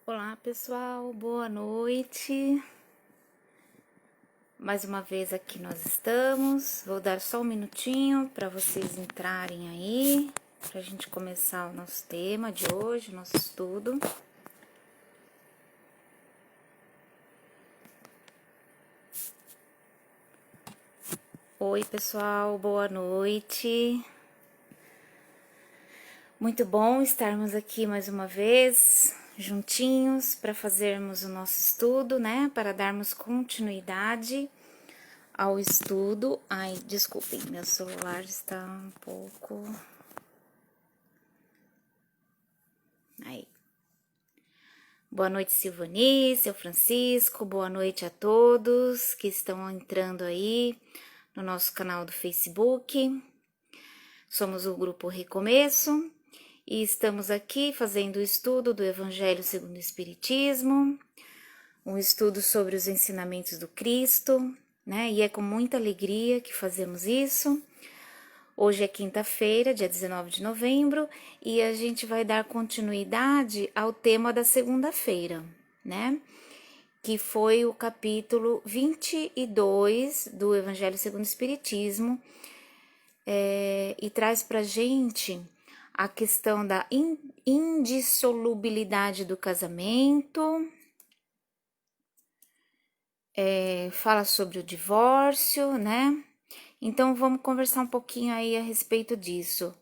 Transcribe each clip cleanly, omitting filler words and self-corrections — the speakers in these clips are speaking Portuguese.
Olá pessoal, boa noite. Mais uma vez aqui nós estamos. Vou dar só um minutinho para vocês entrarem aí, para a gente começar o nosso tema de hoje, nosso estudo. Oi pessoal, boa noite. Muito bom estarmos aqui mais uma vez, juntinhos, para fazermos o nosso estudo, né? Para darmos continuidade ao estudo. Ai, desculpem, meu celular está um pouco... Aí. Boa noite, Silvani, seu Francisco, boa noite a todos que estão entrando aí no nosso canal do Facebook. Somos o Grupo Recomeço e estamos aqui fazendo o estudo do Evangelho segundo o Espiritismo, um estudo sobre os ensinamentos do Cristo, né? E é com muita alegria que fazemos isso. Hoje é quinta-feira, dia 19 de novembro, e a gente vai dar continuidade ao tema da segunda-feira, né? Que foi o capítulo 22 do Evangelho segundo o Espiritismo, e traz pra gente a questão da indissolubilidade do casamento, fala sobre o divórcio, né? Então vamos conversar um pouquinho aí a respeito disso.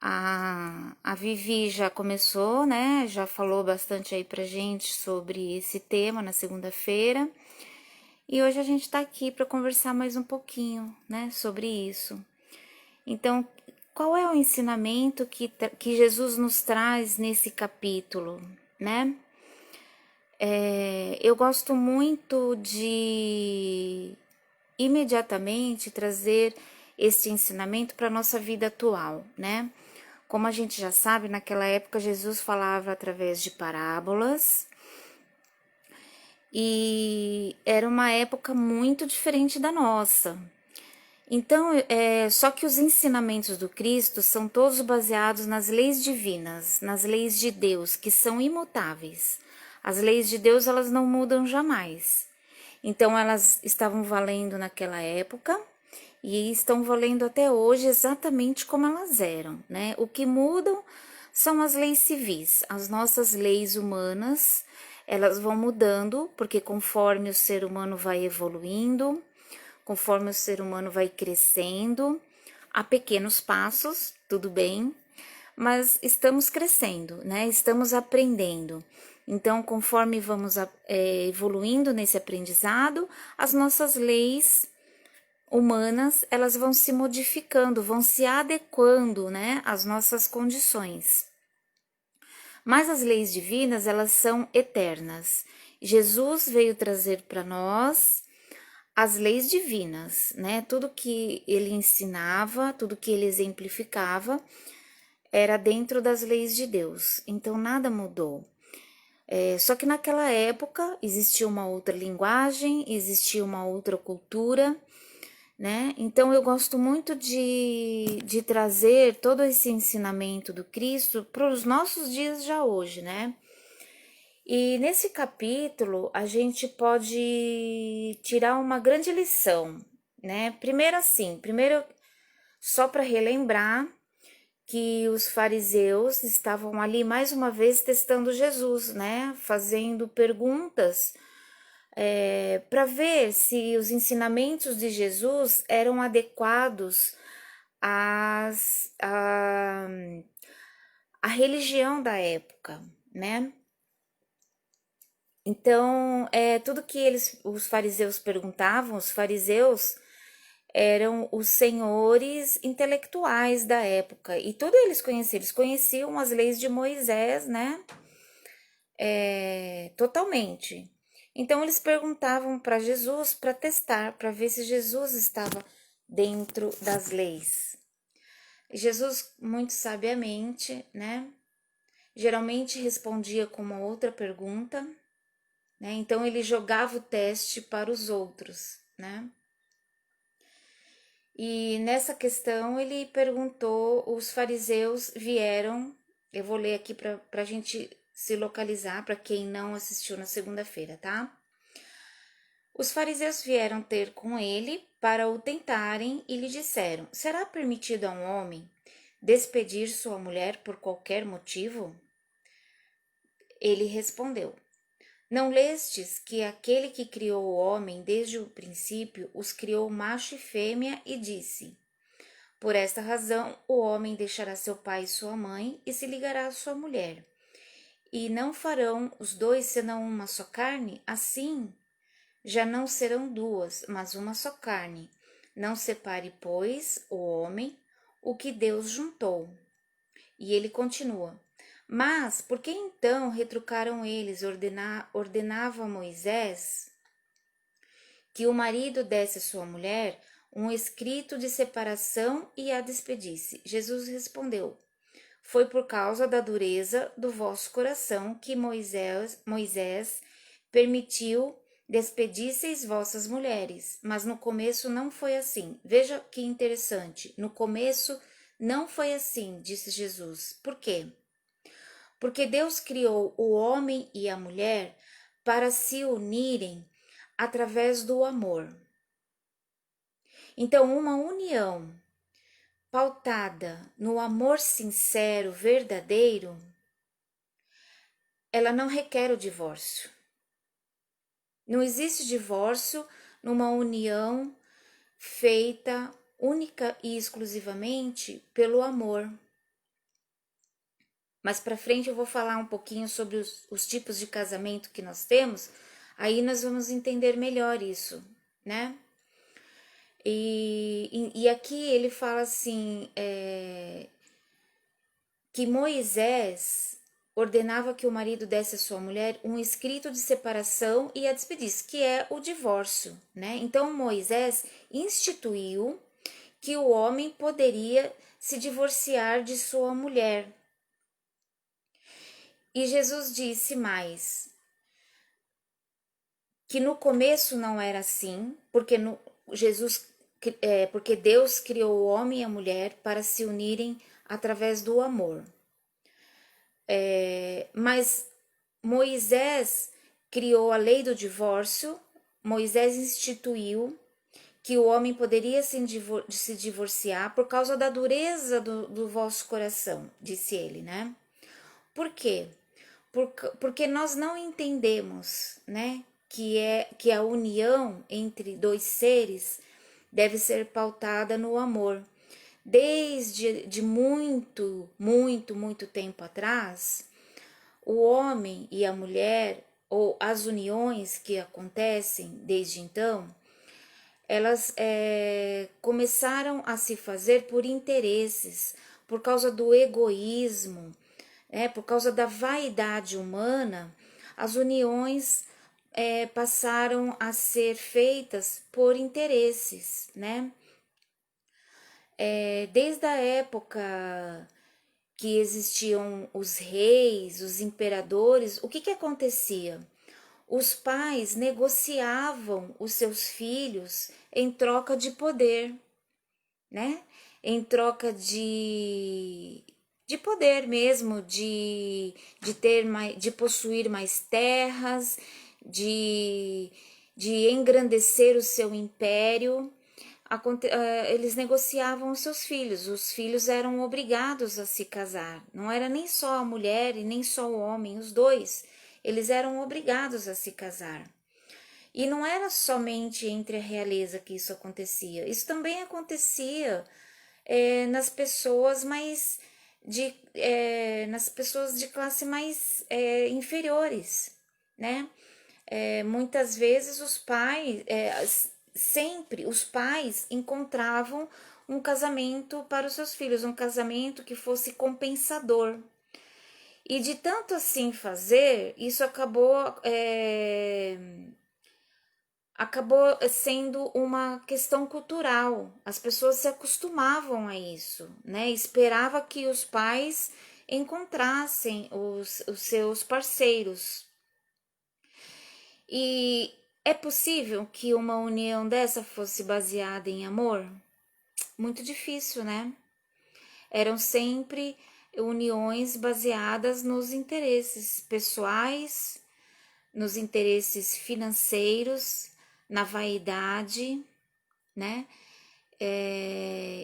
A Vivi já começou, né? Já falou bastante aí pra gente sobre esse tema na segunda-feira. E hoje a gente tá aqui para conversar mais um pouquinho, né, sobre isso. Então, qual é o ensinamento que Jesus nos traz nesse capítulo, né? Eu gosto muito de imediatamente trazer esse ensinamento para a nossa vida atual, né? Como a gente já sabe, naquela época Jesus falava através de parábolas e era uma época muito diferente da nossa. Então, só que os ensinamentos do Cristo são todos baseados nas leis divinas, nas leis de Deus, que são imutáveis. As leis de Deus, elas não mudam jamais. Então, elas estavam valendo naquela época e estão valendo até hoje exatamente como elas eram, né? O que mudam são as leis civis, as nossas leis humanas, elas vão mudando, porque conforme o ser humano vai evoluindo, conforme o ser humano vai crescendo, a pequenos passos, tudo bem, mas estamos crescendo, né? Estamos aprendendo. Então, conforme vamos evoluindo nesse aprendizado, as nossas leis humanas, elas vão se modificando, vão se adequando, né, às nossas condições. Mas as leis divinas, elas são eternas. Jesus veio trazer para nós as leis divinas, né? Tudo que ele ensinava, tudo que ele exemplificava, era dentro das leis de Deus. Então nada mudou. Só que naquela época existia uma outra linguagem, existia uma outra cultura, né? Então eu gosto muito de trazer todo esse ensinamento do Cristo para os nossos dias já hoje, né? E nesse capítulo a gente pode tirar uma grande lição, né? Primeiro só para relembrar que os fariseus estavam ali mais uma vez testando Jesus, né? Fazendo perguntas para ver se os ensinamentos de Jesus eram adequados à religião da época, né? Então, tudo que os fariseus perguntavam, os fariseus eram os senhores intelectuais da época, e tudo eles conheciam as leis de Moisés, né? Totalmente. Então, eles perguntavam para Jesus para testar, para ver se Jesus estava dentro das leis. E Jesus, muito sabiamente, né? Geralmente respondia com uma outra pergunta, né? Então ele jogava o teste para os outros, né? E nessa questão ele perguntou, os fariseus vieram, eu vou ler aqui para a gente se localizar para quem não assistiu na segunda-feira, tá? Os fariseus vieram ter com ele para o tentarem e lhe disseram: Será permitido a um homem despedir sua mulher por qualquer motivo? Ele respondeu: Não lestes que aquele que criou o homem desde o princípio os criou macho e fêmea e disse: Por esta razão o homem deixará seu pai e sua mãe e se ligará à sua mulher. E não farão os dois senão uma só carne? Assim, já não serão duas, mas uma só carne. Não separe, pois, o homem o que Deus juntou. E ele continua: Mas por que então retrucaram eles? Ordenava Moisés que o marido desse à sua mulher um escrito de separação e a despedisse. Jesus respondeu: Foi por causa da dureza do vosso coração que Moisés permitiu despedisseis vossas mulheres, mas no começo não foi assim. Veja que interessante, no começo não foi assim, disse Jesus. Por quê? Porque Deus criou o homem e a mulher para se unirem através do amor. Então, uma união pautada no amor sincero, verdadeiro, ela não requer o divórcio. Não existe divórcio numa união feita única e exclusivamente pelo amor. Mais para frente eu vou falar um pouquinho sobre os tipos de casamento que nós temos, aí nós vamos entender melhor isso, né? E aqui ele fala assim, que Moisés ordenava que o marido desse à sua mulher um escrito de separação e a despedisse, que é o divórcio, né? Então Moisés instituiu que o homem poderia se divorciar de sua mulher. E Jesus disse mais, que no começo não era assim, porque Deus criou o homem e a mulher para se unirem através do amor. Mas Moisés criou a lei do divórcio, Moisés instituiu que o homem poderia se divorciar por causa da dureza do vosso coração, disse ele, né? Por quê? Porque nós não entendemos, né, que a união entre dois seres deve ser pautada no amor. Desde muito tempo atrás, o homem e a mulher, ou as uniões que acontecem desde então, elas começaram a se fazer por interesses, por causa do egoísmo, por causa da vaidade humana. As uniões passaram a ser feitas por interesses, né? Desde a época que existiam os reis, os imperadores, o que acontecia? Os pais negociavam os seus filhos em troca de poder, né? Em troca de poder mesmo, de possuir mais terras, de engrandecer o seu império. Eles negociavam os filhos eram obrigados a se casar, não era nem só a mulher e nem só o homem, os dois, eles eram obrigados a se casar. E não era somente entre a realeza que isso acontecia, isso também acontecia nas pessoas nas pessoas de classe mais inferiores, né? Muitas vezes sempre os pais encontravam um casamento para os seus filhos, um casamento que fosse compensador. E de tanto assim fazer, isso acabou sendo uma questão cultural. As pessoas se acostumavam a isso, né? Esperava que os pais encontrassem os seus parceiros. E é possível que uma união dessa fosse baseada em amor? Muito difícil, né? Eram sempre uniões baseadas nos interesses pessoais, nos interesses financeiros, na vaidade, né?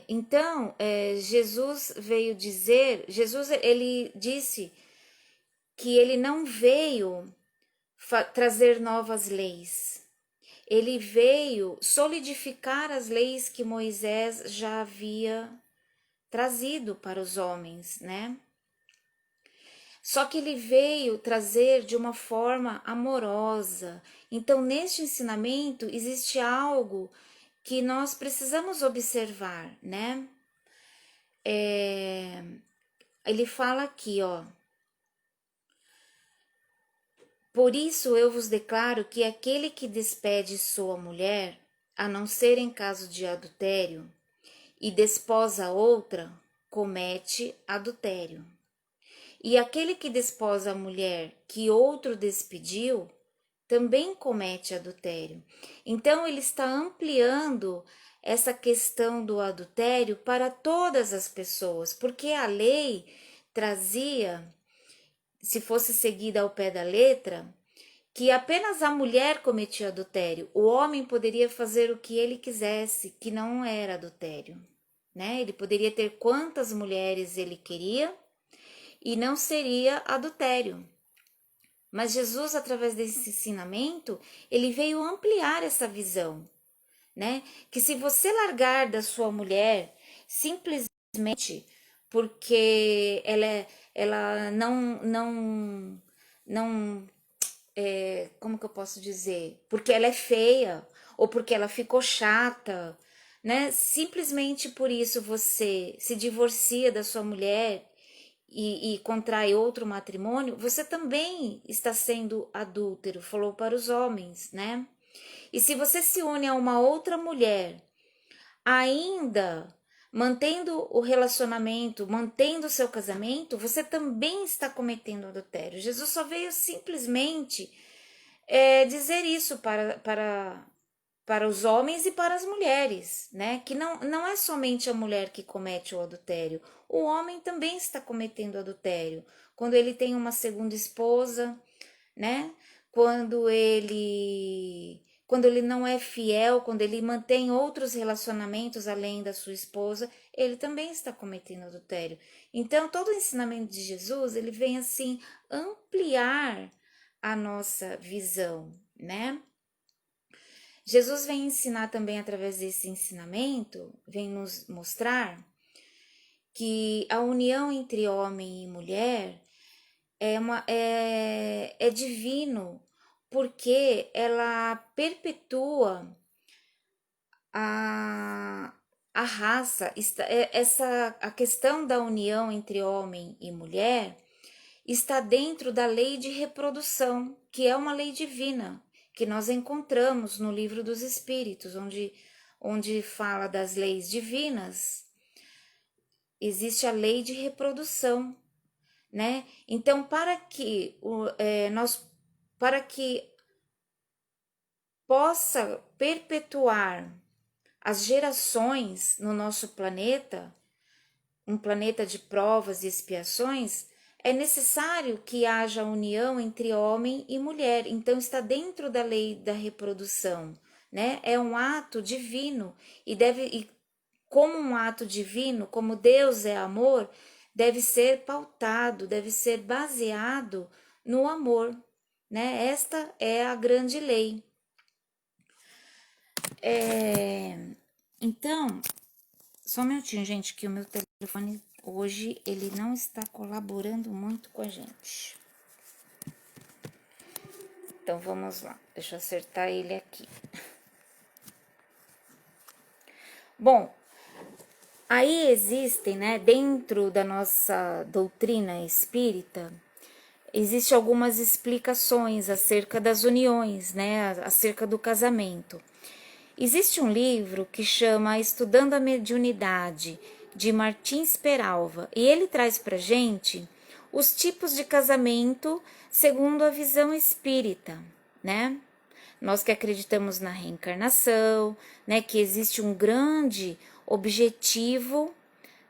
Então, Jesus veio dizer, Jesus ele disse que ele não veio trazer novas leis, ele veio solidificar as leis que Moisés já havia trazido para os homens, né? Só que ele veio trazer de uma forma amorosa. Então, neste ensinamento, existe algo que nós precisamos observar, né? Ele fala aqui, ó. Por isso eu vos declaro que aquele que despede sua mulher, a não ser em caso de adultério, e desposa outra, comete adultério. E aquele que desposa a mulher que outro despediu, também comete adultério. Então, ele está ampliando essa questão do adultério para todas as pessoas, porque a lei trazia, se fosse seguida ao pé da letra, que apenas a mulher cometia adultério. O homem poderia fazer o que ele quisesse, que não era adultério, né? Ele poderia ter quantas mulheres ele queria e não seria adultério. Mas Jesus, através desse ensinamento, ele veio ampliar essa visão, né? Que se você largar da sua mulher simplesmente porque ela não, como que eu posso dizer? Porque ela é feia ou porque ela ficou chata, né? Simplesmente por isso você se divorcia da sua mulher e contrai outro matrimônio, você também está sendo adúltero, falou para os homens, né? E se você se une a uma outra mulher, ainda mantendo o relacionamento, mantendo o seu casamento, você também está cometendo adultério. Jesus só veio simplesmente dizer isso para os homens e para as mulheres, né? Que não é somente a mulher que comete o adultério, o homem também está cometendo adultério. Quando ele tem uma segunda esposa, né? Quando ele não é fiel, quando ele mantém outros relacionamentos além da sua esposa, ele também está cometendo adultério. Então, todo o ensinamento de Jesus, ele vem assim ampliar a nossa visão, né? Jesus vem ensinar também através desse ensinamento, vem nos mostrar que a união entre homem e mulher é divino, porque ela perpetua a raça. A questão da união entre homem e mulher está dentro da lei de reprodução, que é uma lei divina, que nós encontramos no Livro dos Espíritos, onde fala das leis divinas, existe a lei de reprodução, né? Então, para que possa perpetuar as gerações no nosso planeta, um planeta de provas e expiações, é necessário que haja união entre homem e mulher. Então, está dentro da lei da reprodução, né? É um ato divino e como um ato divino, como Deus é amor, deve ser pautado, deve ser baseado no amor, né? Esta é a grande lei. Então, só um minutinho, gente, que o meu telefone hoje ele não está colaborando muito com a gente. Então, vamos lá. Deixa eu acertar ele aqui. Bom, aí existem, né, dentro da nossa doutrina espírita, existem algumas explicações acerca das uniões, né, acerca do casamento. Existe um livro que chama Estudando a Mediunidade, de Martins Peralva, e ele traz pra gente os tipos de casamento segundo a visão espírita, né? Nós que acreditamos na reencarnação, né, que existe um grande objetivo,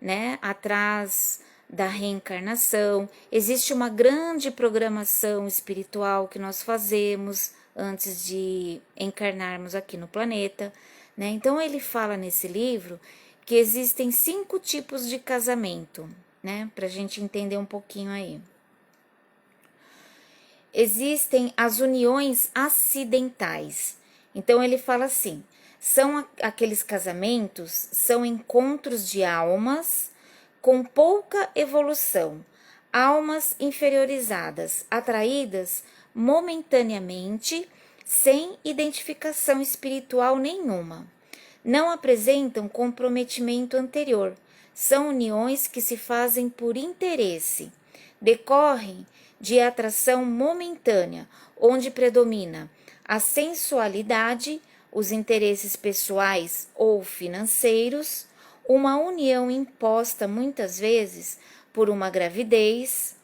né, atrás da reencarnação. Existe uma grande programação espiritual que nós fazemos antes de encarnarmos aqui no planeta, né? Então ele fala nesse livro que existem 5 tipos de casamento, né? Para a gente entender um pouquinho aí. Existem as uniões acidentais. Então ele fala assim: são aqueles casamentos, são encontros de almas com pouca evolução, almas inferiorizadas, atraídas momentaneamente, sem identificação espiritual nenhuma. Não apresentam comprometimento anterior, são uniões que se fazem por interesse, decorrem de atração momentânea, onde predomina a sensualidade, os interesses pessoais ou financeiros, uma união imposta muitas vezes por uma gravidez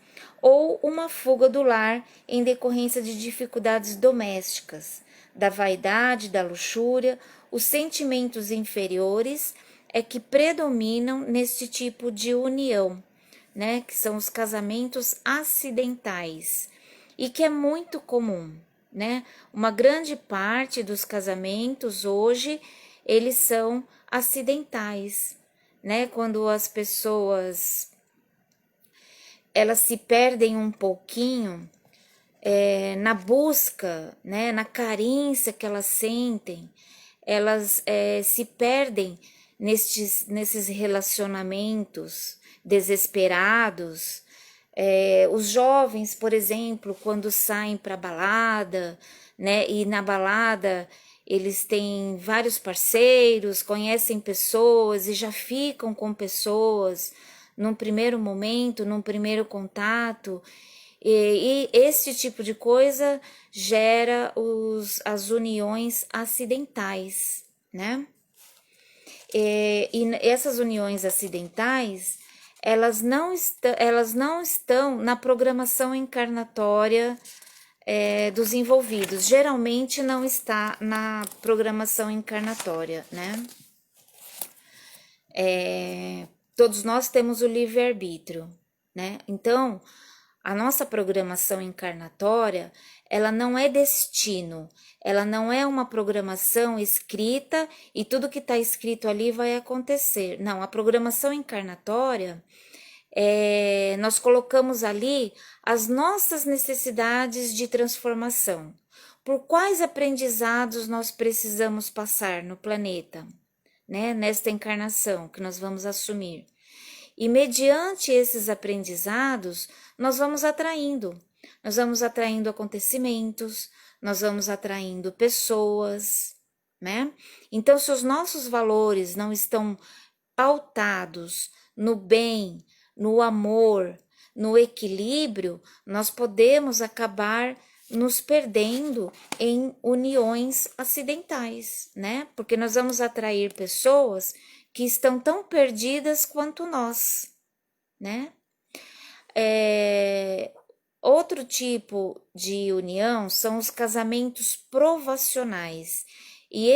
ou uma fuga do lar em decorrência de dificuldades domésticas, da vaidade, da luxúria, os sentimentos inferiores é que predominam neste tipo de união, né, que são os casamentos acidentais, e que é muito comum, né? Uma grande parte dos casamentos hoje, eles são acidentais, né? Quando as pessoas elas se perdem um pouquinho na busca, né, na carência que elas sentem, elas se perdem nesses relacionamentos desesperados. Os jovens, por exemplo, quando saem para balada, né, e na balada eles têm vários parceiros, conhecem pessoas e já ficam com pessoas num primeiro momento, num primeiro contato, e esse tipo de coisa gera as uniões acidentais, né? E essas uniões acidentais, elas não estão na programação encarnatória dos envolvidos. Geralmente não está na programação encarnatória, né? Todos nós temos o livre-arbítrio, né? Então, a nossa programação encarnatória, ela não é destino, ela não é uma programação escrita e tudo que está escrito ali vai acontecer. Não, a programação encarnatória, nós colocamos ali as nossas necessidades de transformação. Por quais aprendizados nós precisamos passar no planeta, né? Nesta encarnação que nós vamos assumir. E mediante esses aprendizados, nós vamos atraindo acontecimentos, nós vamos atraindo pessoas, né? Então, se os nossos valores não estão pautados no bem, no amor, no equilíbrio, nós podemos acabar nos perdendo em uniões acidentais, né? Porque nós vamos atrair pessoas que estão tão perdidas quanto nós, né? Outro tipo de união são os casamentos provacionais. E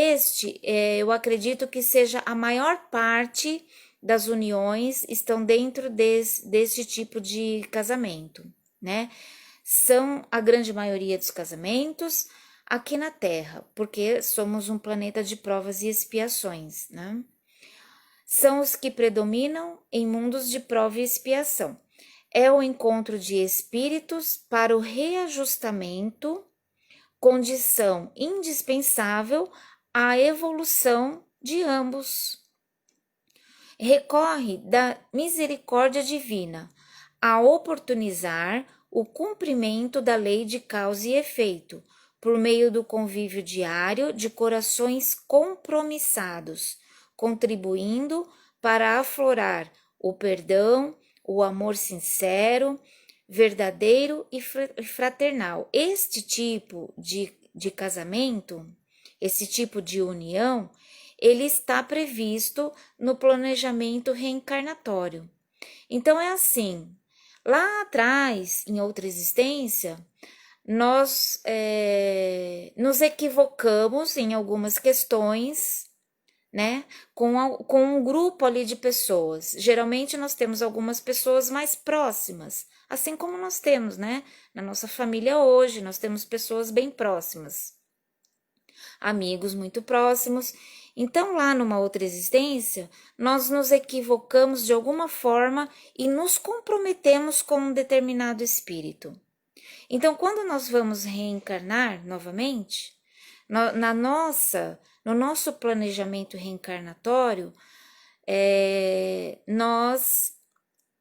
eu acredito que seja a maior parte das uniões estão dentro desse tipo de casamento, né? São a grande maioria dos casamentos aqui na Terra, porque somos um planeta de provas e expiações, né? São os que predominam em mundos de prova e expiação. É o encontro de espíritos para o reajustamento, condição indispensável à evolução de ambos. Recorre da misericórdia divina a oportunizar o cumprimento da lei de causa e efeito, por meio do convívio diário de corações compromissados, contribuindo para aflorar o perdão, o amor sincero, verdadeiro e fraternal. Este tipo de casamento, esse tipo de união, ele está previsto no planejamento reencarnatório. Então é assim, lá atrás, em outra existência, nós nos equivocamos em algumas questões, né? Com um grupo ali de pessoas. Geralmente nós temos algumas pessoas mais próximas, assim como nós temos, né? Na nossa família hoje, nós temos pessoas bem próximas, amigos muito próximos. Então, lá numa outra existência, nós nos equivocamos de alguma forma e nos comprometemos com um determinado espírito. Então, quando nós vamos reencarnar novamente, no nosso planejamento reencarnatório, nós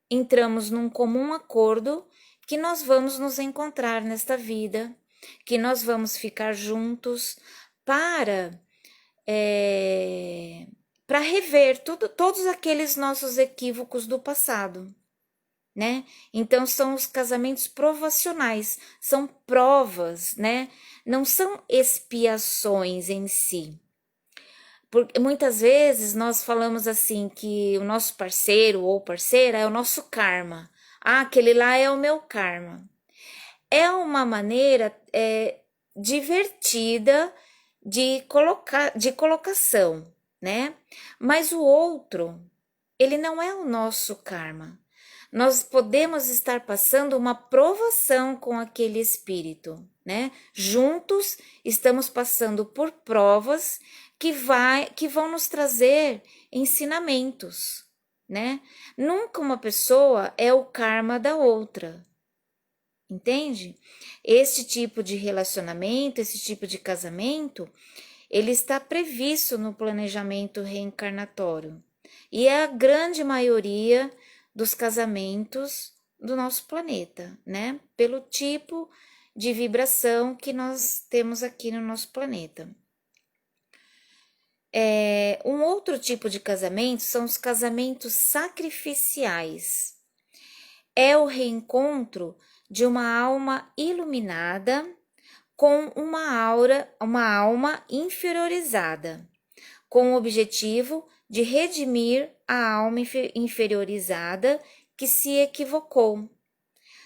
entramos num comum acordo que nós vamos nos encontrar nesta vida, que nós vamos ficar juntos para rever todos aqueles nossos equívocos do passado, né? Então são os casamentos provacionais, são provas, né? Não são expiações em si. Porque muitas vezes nós falamos assim que o nosso parceiro ou parceira é o nosso karma. Ah, aquele lá é o meu karma. É uma maneira divertida de colocação, né? Mas o outro, ele não é o nosso karma. Nós podemos estar passando uma provação com aquele espírito, né? Juntos estamos passando por provas que vão nos trazer ensinamentos, né? Nunca uma pessoa é o karma da outra. Entende? Este tipo de relacionamento, esse tipo de casamento, ele está previsto no planejamento reencarnatório. E é a grande maioria dos casamentos do nosso planeta, né? Pelo tipo de vibração que nós temos aqui no nosso planeta. Um outro tipo de casamento são os casamentos sacrificiais. É o reencontro de uma alma iluminada com uma alma inferiorizada, com o objetivo de redimir a alma inferiorizada que se equivocou.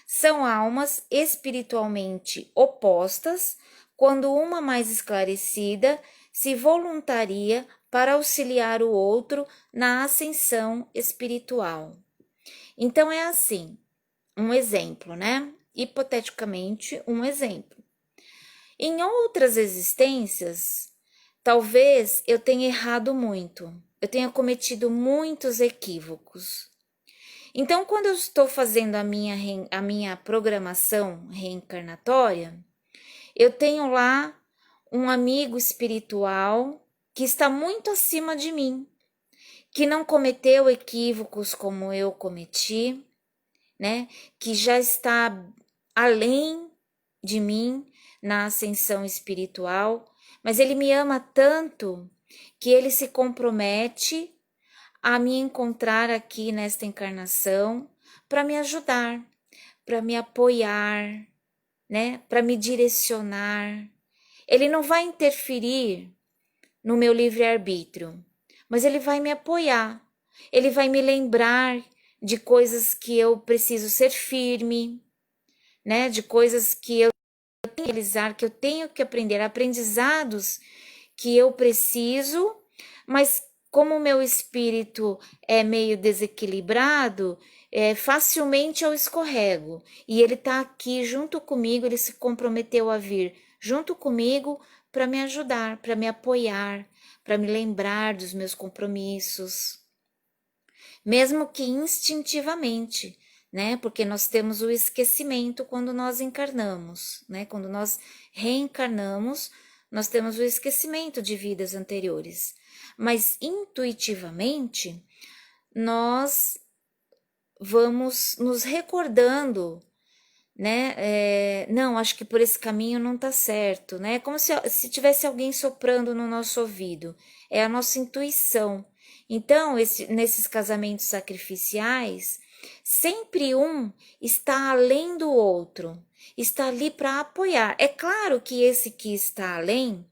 São almas espiritualmente opostas, quando uma mais esclarecida se voluntaria para auxiliar o outro na ascensão espiritual. Então é assim, um exemplo, né? Hipoteticamente, um exemplo. Em outras existências, talvez eu tenha errado muito, eu tenha cometido muitos equívocos. Então, quando eu estou fazendo a minha programação reencarnatória, eu tenho lá um amigo espiritual que está muito acima de mim, que não cometeu equívocos como eu cometi, né? Que já está além de mim na ascensão espiritual, mas ele me ama tanto que ele se compromete a me encontrar aqui nesta encarnação para me ajudar, para me apoiar, né? Para me direcionar. Ele não vai interferir no meu livre-arbítrio, mas ele vai me apoiar. Ele vai me lembrar de coisas que eu preciso ser firme, né? De coisas que eu tenho que realizar, que eu tenho que aprender, aprendizados que eu preciso, mas como o meu espírito é meio desequilibrado, facilmente eu escorrego. E ele está aqui junto comigo, ele se comprometeu a vir junto comigo para me ajudar, para me apoiar, para me lembrar dos meus compromissos. Mesmo que instintivamente, né? Porque nós temos o esquecimento quando nós encarnamos, né? Quando nós reencarnamos, nós temos o esquecimento de vidas anteriores. Mas intuitivamente, nós vamos nos recordando, né? Não, acho que por esse caminho não tá certo, né? Como se tivesse alguém soprando no nosso ouvido. É a nossa intuição. Então, nesses casamentos sacrificiais, sempre um está além do outro, está ali para apoiar. É claro que esse que está além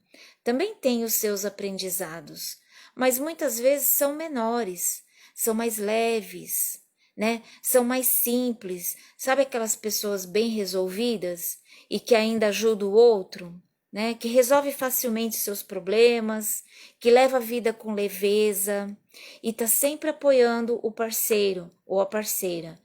também tem os seus aprendizados, mas muitas vezes são menores, são mais leves, né? São mais simples. Sabe aquelas pessoas bem resolvidas e que ainda ajudam o outro? né? Que resolve facilmente seus problemas, que leva a vida com leveza e está sempre apoiando o parceiro ou a parceira,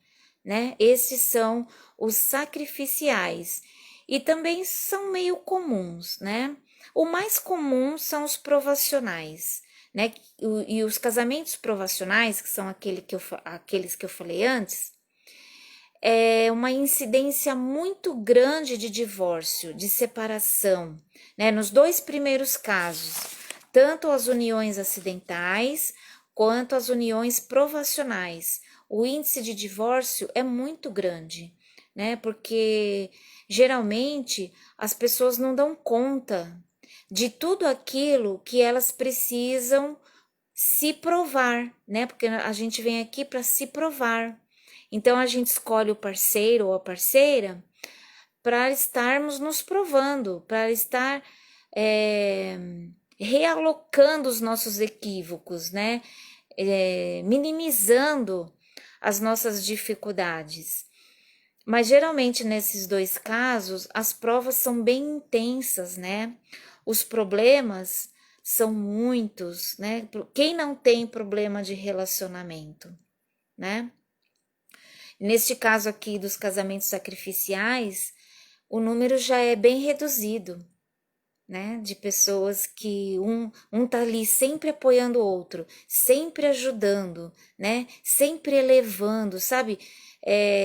né? Esses são os sacrificiais e também são meio comuns, né? O mais comum são os provacionais, né? E os casamentos provacionais, que são aqueles que eu falei antes, é uma incidência muito grande de divórcio, de separação, né? Nos dois primeiros casos, tanto as uniões acidentais quanto as uniões provacionais. O índice de divórcio é muito grande, né? Porque geralmente as pessoas não dão conta de tudo aquilo que elas precisam se provar, né? Porque a gente vem aqui para se provar. Então a gente escolhe o parceiro ou a parceira para estarmos nos provando, para estar é, realocando os nossos equívocos, né? Minimizando as nossas dificuldades. Mas geralmente nesses dois casos as provas são bem intensas, né? Os problemas são muitos, né? Quem não tem problema de relacionamento, né? Neste caso aqui dos casamentos sacrificiais, o número já é bem reduzido, né? De pessoas que um tá ali sempre apoiando o outro, sempre ajudando, né? Sempre elevando, sabe?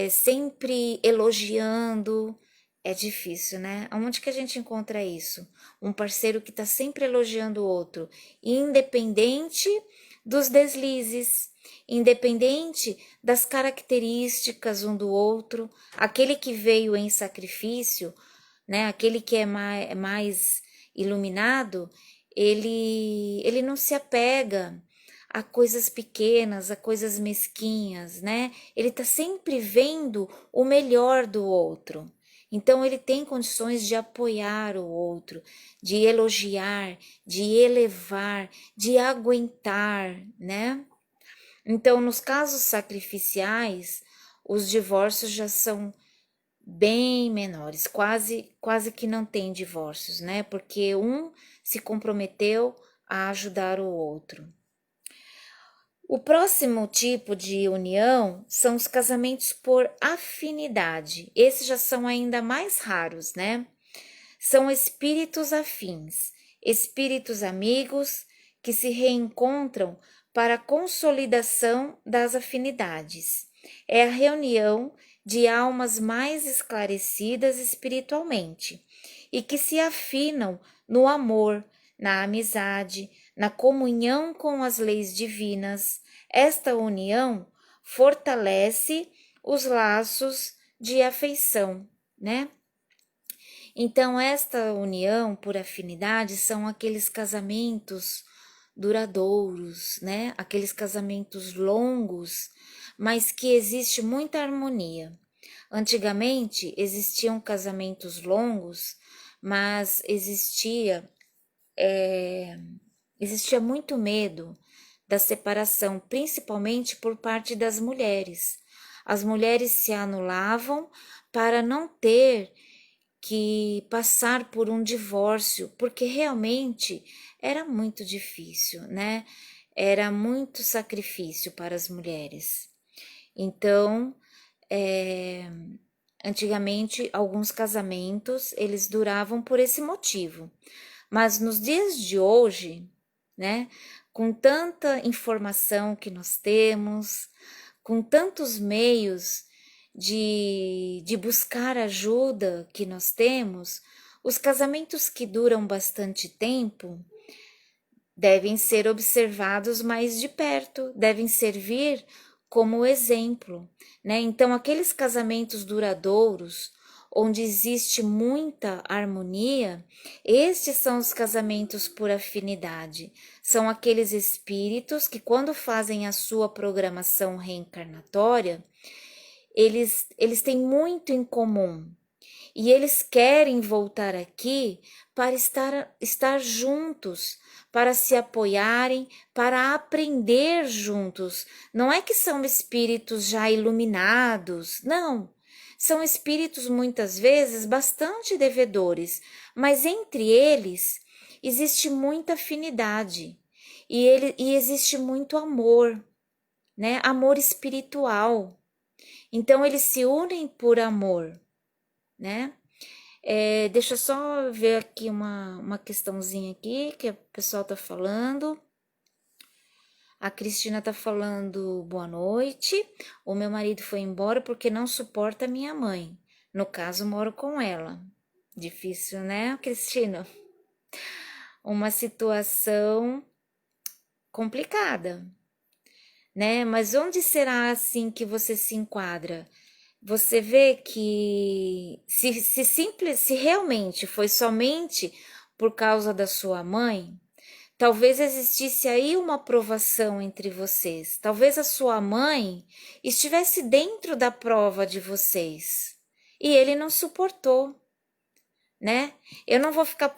Sempre elogiando. É difícil, né? Aonde que a gente encontra isso? Um parceiro que tá sempre elogiando o outro, independente dos deslizes, independente das características um do outro, aquele que veio em sacrifício, né? Aquele que é mais iluminado, ele não se apega a coisas pequenas, a coisas mesquinhas, né? Ele tá sempre vendo o melhor do outro. Então ele tem condições de apoiar o outro, de elogiar, de elevar, de aguentar, né? Então, nos casos sacrificiais, os divórcios já são bem menores, quase que não tem divórcios, né? Porque um se comprometeu a ajudar o outro. O próximo tipo de união são os casamentos por afinidade. Esses já são ainda mais raros, né? São espíritos afins, espíritos amigos que se reencontram para a consolidação das afinidades. É a reunião de almas mais esclarecidas espiritualmente e que se afinam no amor, na amizade, na comunhão com as leis divinas. Esta união fortalece os laços de afeição, né? Então, esta união por afinidade são aqueles casamentos duradouros, né? Aqueles casamentos longos, mas que existe muita harmonia. Antigamente existiam casamentos longos, mas existia muito medo da separação, principalmente por parte das mulheres. As mulheres se anulavam para não ter que passar por um divórcio, porque realmente era muito difícil, né? Era muito sacrifício para as mulheres. Então, antigamente, alguns casamentos, eles duravam por esse motivo. Mas nos dias de hoje, né, com tanta informação que nós temos, com tantos meios de buscar ajuda que nós temos, os casamentos que duram bastante tempo devem ser observados mais de perto, devem servir como exemplo, né? Então, aqueles casamentos duradouros, onde existe muita harmonia, estes são os casamentos por afinidade. São aqueles espíritos que, quando fazem a sua programação reencarnatória, eles têm muito em comum. E eles querem voltar aqui para estar juntos, para se apoiarem, para aprender juntos. Não é que são espíritos já iluminados, não. São espíritos muitas vezes bastante devedores, mas entre eles existe muita afinidade e existe muito amor, né? Amor espiritual. Então eles se unem por amor, né? Deixa eu só ver aqui uma questãozinha aqui que o pessoal tá falando. A Cristina tá falando boa noite. O meu marido foi embora porque não suporta a minha mãe. No caso, moro com ela. Difícil, né, Cristina? Uma situação complicada, né? Mas onde será assim que você se enquadra? Você vê que se realmente foi somente por causa da sua mãe, talvez existisse aí uma aprovação entre vocês. Talvez a sua mãe estivesse dentro da prova de vocês e ele não suportou, né? Eu não vou ficar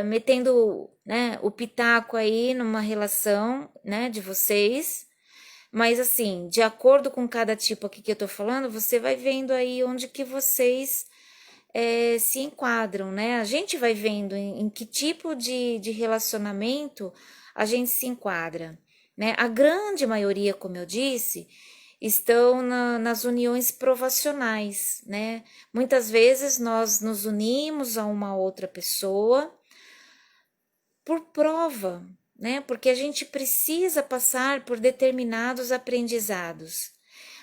metendo, né, o pitaco aí numa relação, né, de vocês. Mas assim, de acordo com cada tipo aqui que eu tô falando, você vai vendo aí onde que vocês se enquadram, né? A gente vai vendo em que tipo de relacionamento a gente se enquadra, né? A grande maioria, como eu disse, estão nas uniões provacionais, né? Muitas vezes nós nos unimos a uma outra pessoa por prova, né? Porque a gente precisa passar por determinados aprendizados.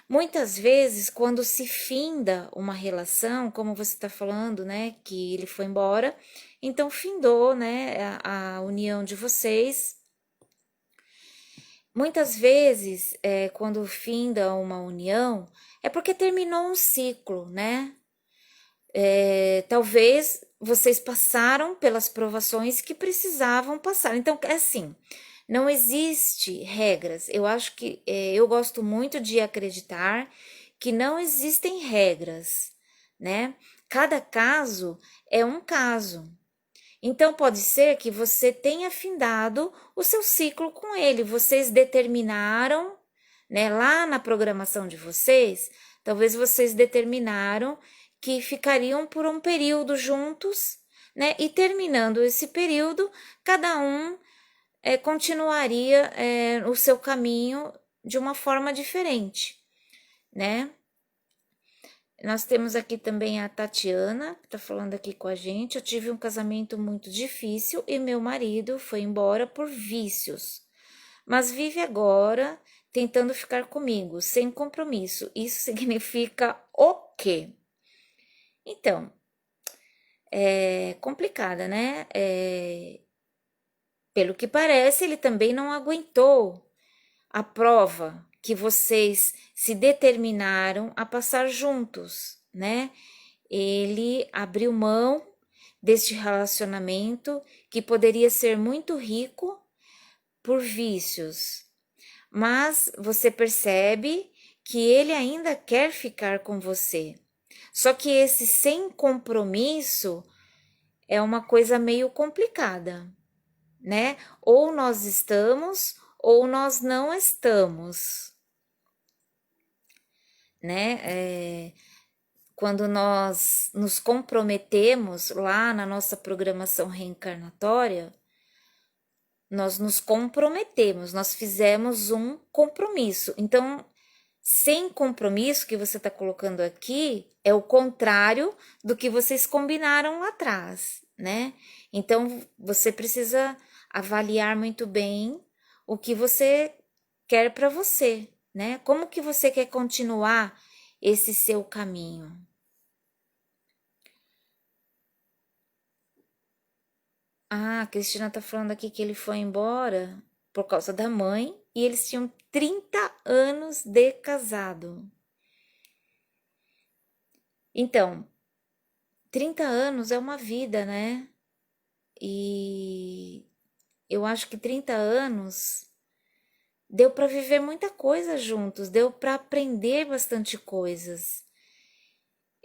Muitas vezes, quando se finda uma relação, como você está falando, né, que ele foi embora, então findou, né, a união de vocês. Muitas vezes, quando finda uma união, é porque terminou um ciclo, né? Talvez vocês passaram pelas provações que precisavam passar. Então, é assim, não existe regras. Eu acho que eu gosto muito de acreditar que não existem regras, né? Cada caso é um caso. Então, pode ser que você tenha findado o seu ciclo com ele. Vocês determinaram, né, lá na programação de vocês, talvez vocês determinaram que ficariam por um período juntos, né? E terminando esse período, cada um continuaria o seu caminho de uma forma diferente, né? Nós temos aqui também a Tatiana, que está falando aqui com a gente. Eu tive um casamento muito difícil e meu marido foi embora por vícios, mas vive agora tentando ficar comigo, sem compromisso. Isso significa o quê? Então, é complicada, né? Pelo que parece, ele também não aguentou a prova que vocês se determinaram a passar juntos, né? Ele abriu mão deste relacionamento que poderia ser muito rico por vícios, mas você percebe que ele ainda quer ficar com você. Só que esse sem compromisso é uma coisa meio complicada, né? Ou nós estamos ou nós não estamos, né? Quando nós nos comprometemos lá na nossa programação reencarnatória, nós nos comprometemos, nós fizemos um compromisso. Então, sem compromisso que você está colocando aqui é o contrário do que vocês combinaram lá atrás, né? Então, você precisa avaliar muito bem o que você quer para você, né? Como que você quer continuar esse seu caminho? Ah, a Cristina tá falando aqui que ele foi embora por causa da mãe e eles tinham 30 anos de casado. Então, 30 anos é uma vida, né? E eu acho que 30 anos deu para viver muita coisa juntos, deu para aprender bastante coisas.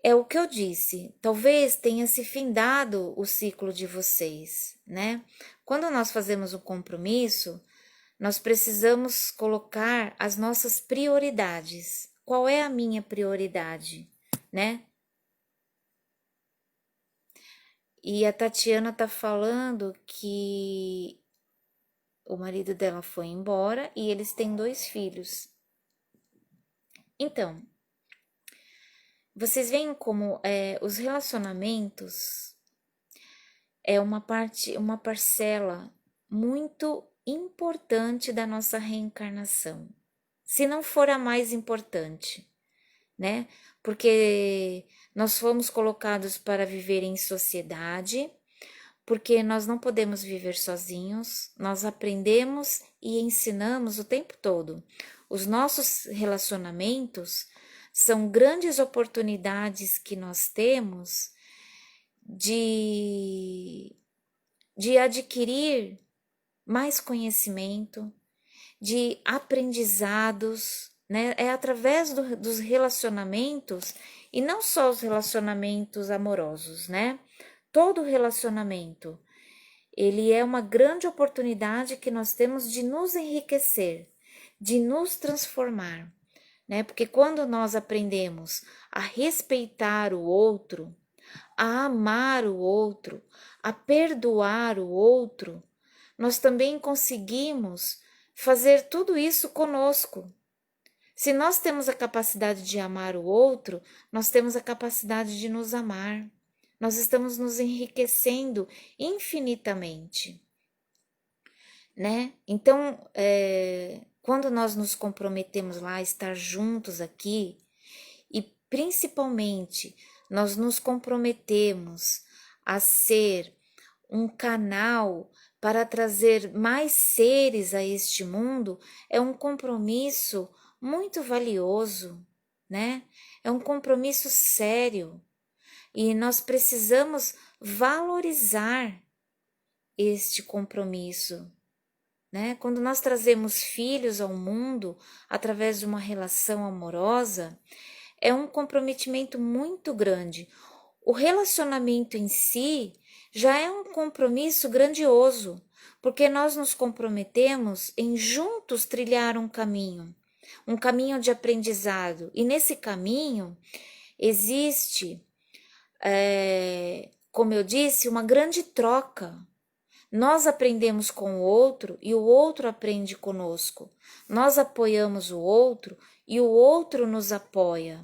É o que eu disse, talvez tenha se findado o ciclo de vocês, né? Quando nós fazemos um compromisso, nós precisamos colocar as nossas prioridades. Qual é a minha prioridade, né? E a Tatiana tá falando que o marido dela foi embora e eles têm 2 filhos. Então, vocês veem como os relacionamentos é uma parcela muito importante da nossa reencarnação. Se não for a mais importante, né? Porque nós fomos colocados para viver em sociedade, porque nós não podemos viver sozinhos, nós aprendemos e ensinamos o tempo todo. Os nossos relacionamentos são grandes oportunidades que nós temos de adquirir mais conhecimento, de aprendizados, né? É através dos relacionamentos, e não só os relacionamentos amorosos, né? Todo relacionamento, ele é uma grande oportunidade que nós temos de nos enriquecer, de nos transformar, né? Porque quando nós aprendemos a respeitar o outro, a amar o outro, a perdoar o outro, nós também conseguimos fazer tudo isso conosco. Se nós temos a capacidade de amar o outro, nós temos a capacidade de nos amar. Nós estamos nos enriquecendo infinitamente, né? Então, quando nós nos comprometemos lá a estar juntos aqui, e principalmente nós nos comprometemos a ser um canal para trazer mais seres a este mundo, é um compromisso muito valioso, né? É um compromisso sério e nós precisamos valorizar este compromisso, né? Quando nós trazemos filhos ao mundo através de uma relação amorosa, é um comprometimento muito grande. O relacionamento em si já é um compromisso grandioso, porque nós nos comprometemos em juntos trilhar um caminho de aprendizado. E nesse caminho existe, como eu disse, uma grande troca. Nós aprendemos com o outro e o outro aprende conosco. Nós apoiamos o outro e o outro nos apoia.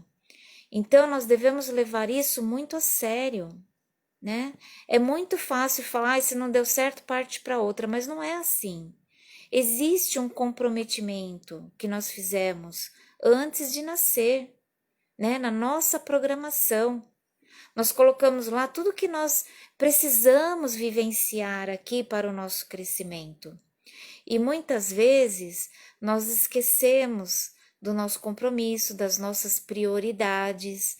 Então, nós devemos levar isso muito a sério, né? É muito fácil falar, se não deu certo, parte para outra, mas não é assim. Existe um comprometimento que nós fizemos antes de nascer, né? Na nossa programação. Nós colocamos lá tudo que nós precisamos vivenciar aqui para o nosso crescimento. E muitas vezes nós esquecemos do nosso compromisso, das nossas prioridades,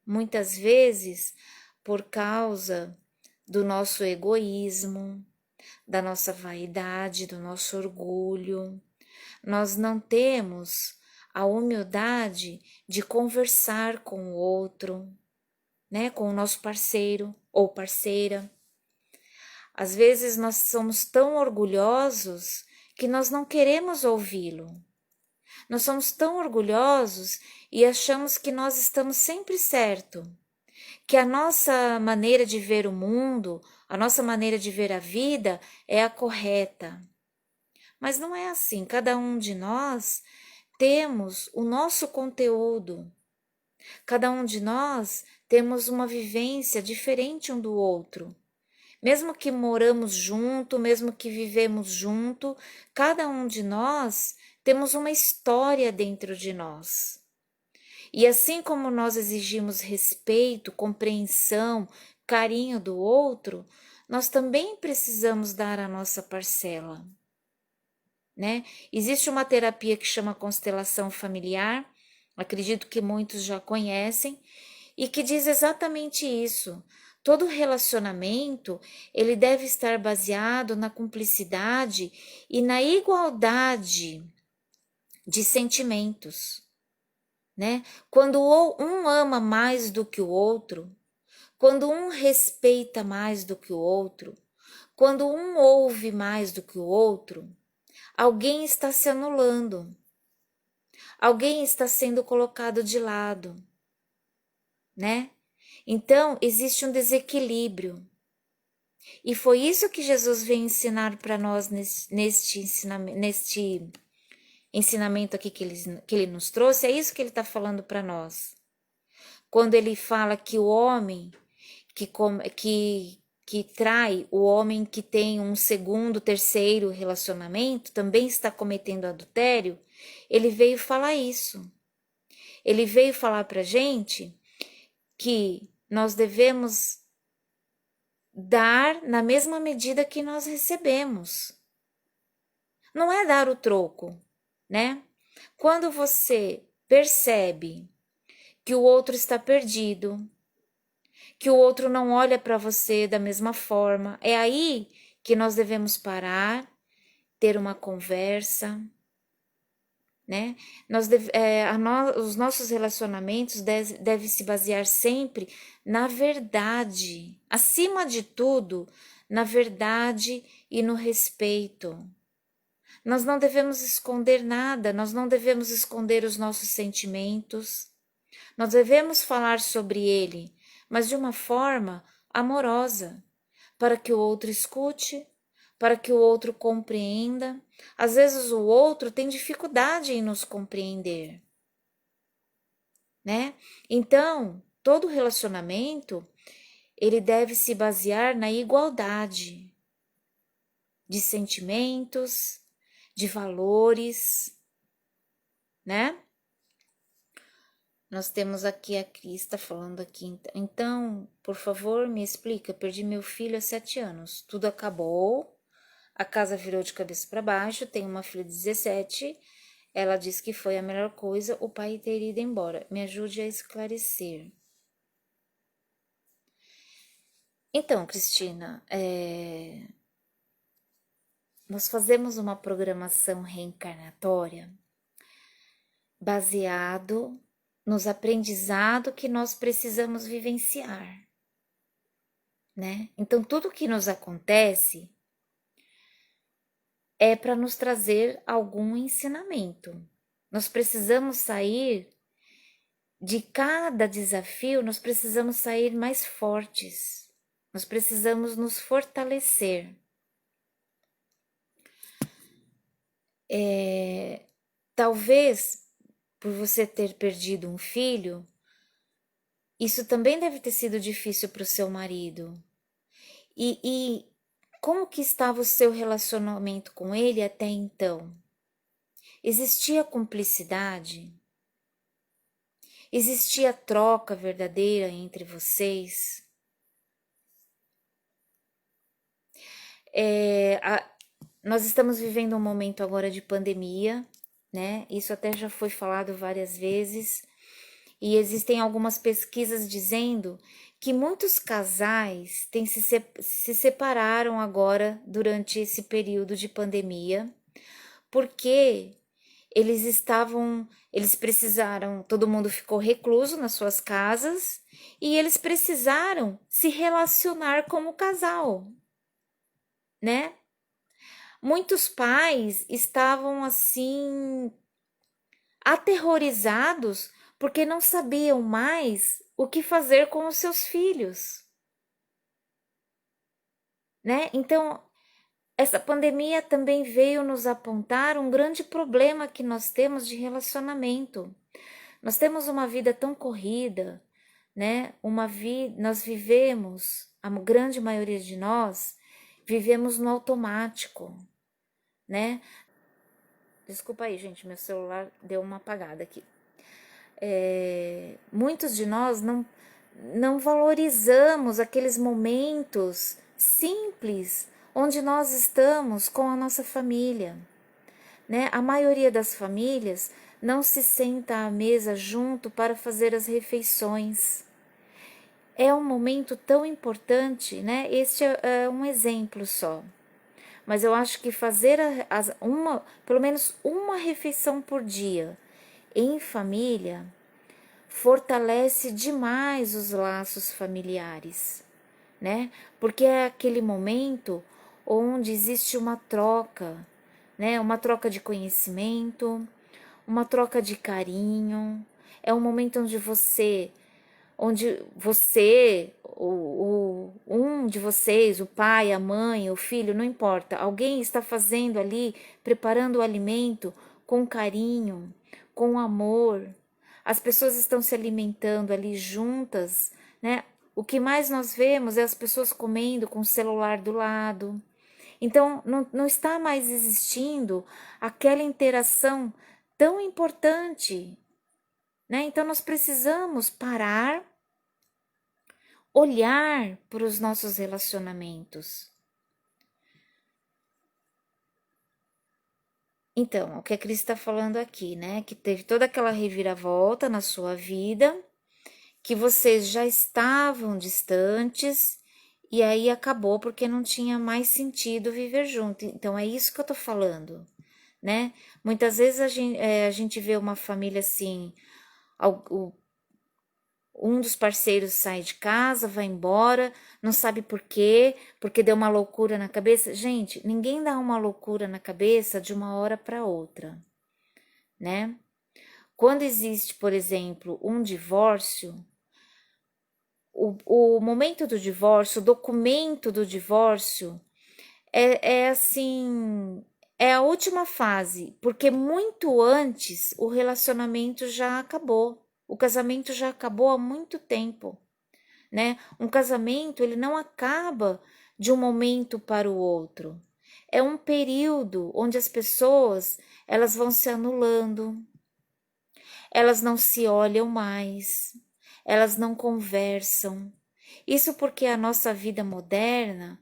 muitas vezes por causa do nosso egoísmo, da nossa vaidade, do nosso orgulho. Nós não temos a humildade de conversar com o outro, né, com o nosso parceiro ou parceira. Às vezes nós somos tão orgulhosos que nós não queremos ouvi-lo. Nós somos tão orgulhosos e achamos que nós estamos sempre certo, que a nossa maneira de ver o mundo, a nossa maneira de ver a vida é a correta. Mas não é assim, cada um de nós temos o nosso conteúdo. Cada um de nós temos uma vivência diferente um do outro. Mesmo que moramos junto, mesmo que vivemos junto, cada um de nós temos uma história dentro de nós. E assim como nós exigimos respeito, compreensão, carinho do outro, nós também precisamos dar a nossa parcela, né? Existe uma terapia que chama constelação familiar, acredito que muitos já conhecem, e que diz exatamente isso. Todo relacionamento, ele deve estar baseado na cumplicidade e na igualdade de sentimentos, né? Quando um ama mais do que o outro, quando um respeita mais do que o outro, quando um ouve mais do que o outro, alguém está se anulando, alguém está sendo colocado de lado, né? Então, existe um desequilíbrio. E foi isso que Jesus veio ensinar para nós neste ensinamento aqui que ele nos trouxe. É isso que ele está falando para nós. Quando ele fala que o homem que trai, o homem que tem um segundo, terceiro relacionamento, também está cometendo adultério, ele veio falar isso. Ele veio falar para a gente que nós devemos dar na mesma medida que nós recebemos. Não é dar o troco, né? Quando você percebe que o outro está perdido, que o outro não olha para você da mesma forma, é aí que nós devemos parar, ter uma conversa, né? Os nossos relacionamentos devem se basear sempre na verdade, acima de tudo, na verdade e no respeito. Nós não devemos esconder nada, nós não devemos esconder os nossos sentimentos, nós devemos falar sobre ele, mas de uma forma amorosa, para que o outro escute, para que o outro compreenda. Às vezes o outro tem dificuldade em nos compreender, né? Então, todo relacionamento, ele deve se basear na igualdade de sentimentos, de valores, né? Nós temos aqui a Cris tá falando aqui. Então, por favor, me explica. Perdi meu filho há 7 anos. Tudo acabou. A casa virou de cabeça para baixo. Tenho uma filha de 17. Ela disse que foi a melhor coisa o pai ter ido embora. Me ajude a esclarecer. Então, Cristina, nós fazemos uma programação reencarnatória baseado nos aprendizados que nós precisamos vivenciar, né? Então, tudo que nos acontece é para nos trazer algum ensinamento. Nós precisamos sair de cada desafio, nós precisamos sair mais fortes. Nós precisamos nos fortalecer. Talvez, por você ter perdido um filho, isso também deve ter sido difícil para o seu marido. E como que estava o seu relacionamento com ele até então? Existia cumplicidade? Existia troca verdadeira entre vocês? Nós estamos vivendo um momento agora de pandemia, né? Isso até já foi falado várias vezes. E existem algumas pesquisas dizendo que muitos casais se separaram agora durante esse período de pandemia, porque eles precisaram, todo mundo ficou recluso nas suas casas e eles precisaram se relacionar como casal, né? Muitos pais estavam assim aterrorizados porque não sabiam mais o que fazer com os seus filhos, né? Então, essa pandemia também veio nos apontar um grande problema que nós temos de relacionamento. Nós temos uma vida tão corrida, né? Nós vivemos, a grande maioria de nós, vivemos no automático, né? Desculpa aí, gente, meu celular deu uma apagada aqui. Muitos de nós não valorizamos aqueles momentos simples onde nós estamos com a nossa família, né? A maioria das famílias não se senta à mesa junto para fazer as refeições. É um momento tão importante, né? Este é um exemplo só. Mas eu acho que fazer pelo menos uma refeição por dia em família fortalece demais os laços familiares, né? Porque é aquele momento onde existe uma troca, né? Uma troca de conhecimento, uma troca de carinho. É um momento onde você, um de vocês, o pai, a mãe, o filho, não importa, alguém está fazendo ali, preparando o alimento com carinho, com amor. As pessoas estão se alimentando ali juntas, né? O que mais nós vemos é as pessoas comendo com o celular do lado. Então, não está mais existindo aquela interação tão importante, né? Então, nós precisamos parar, olhar para os nossos relacionamentos. Então, o que a Cris está falando aqui, né? Que teve toda aquela reviravolta na sua vida, que vocês já estavam distantes e aí acabou porque não tinha mais sentido viver junto. Então, é isso que eu tô falando, né? Muitas vezes a gente vê uma família assim, um dos parceiros sai de casa, vai embora, não sabe por quê, porque deu uma loucura na cabeça. Gente, ninguém dá uma loucura na cabeça de uma hora para outra, né? Quando existe, por exemplo, um divórcio, o momento do divórcio, o documento do divórcio é assim, é a última fase, porque muito antes o relacionamento já acabou. O casamento já acabou há muito tempo, né? Um casamento, ele não acaba de um momento para o outro. É um período onde as pessoas, elas vão se anulando, elas não se olham mais, elas não conversam. Isso porque a nossa vida moderna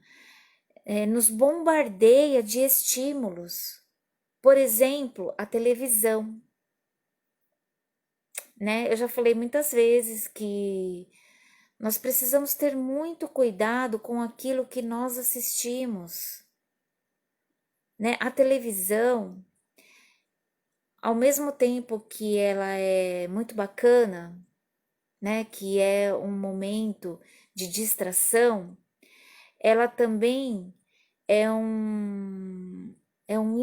nos bombardeia de estímulos. Por exemplo, a televisão, né? Eu já falei muitas vezes que nós precisamos ter muito cuidado com aquilo que nós assistimos, né? A televisão, ao mesmo tempo que ela é muito bacana, né? Que é um momento de distração, ela também é um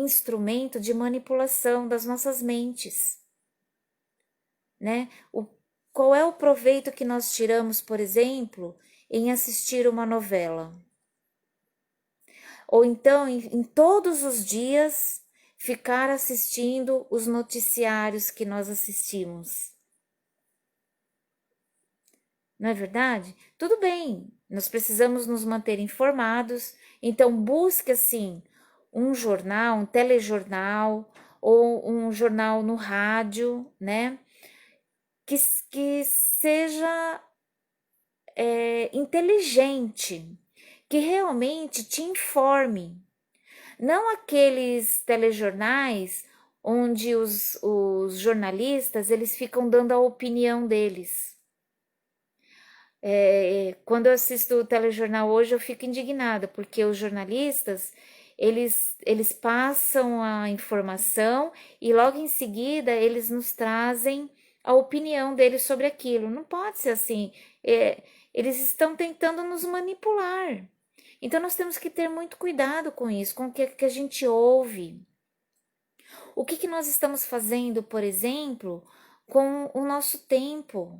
instrumento de manipulação das nossas mentes, né? Qual é o proveito que nós tiramos, por exemplo, em assistir uma novela? Ou então, em todos os dias, ficar assistindo os noticiários que nós assistimos. Não é verdade? Tudo bem, nós precisamos nos manter informados, então busque assim um jornal, um telejornal ou um jornal no rádio, né? Que seja inteligente, que realmente te informe. Não aqueles telejornais onde os jornalistas eles ficam dando a opinião deles. Quando eu assisto o telejornal hoje, eu fico indignada, porque os jornalistas, eles passam a informação e logo em seguida eles nos trazem a opinião deles sobre aquilo. Não pode ser assim. Eles estão tentando nos manipular. Então nós temos que ter muito cuidado com isso, com o que a gente ouve. O que nós estamos fazendo, por exemplo, com o nosso tempo?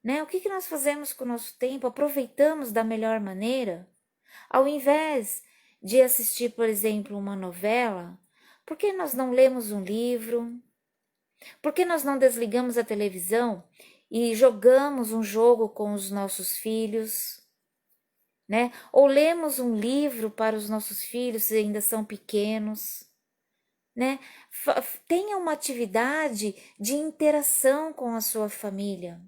Né? O que nós fazemos com o nosso tempo? Aproveitamos da melhor maneira? Ao invés de assistir, por exemplo, uma novela, por que nós não lemos um livro? Por que nós não desligamos a televisão e jogamos um jogo com os nossos filhos? Né? Ou lemos um livro para os nossos filhos, se ainda são pequenos? Né? Tenha uma atividade de interação com a sua família.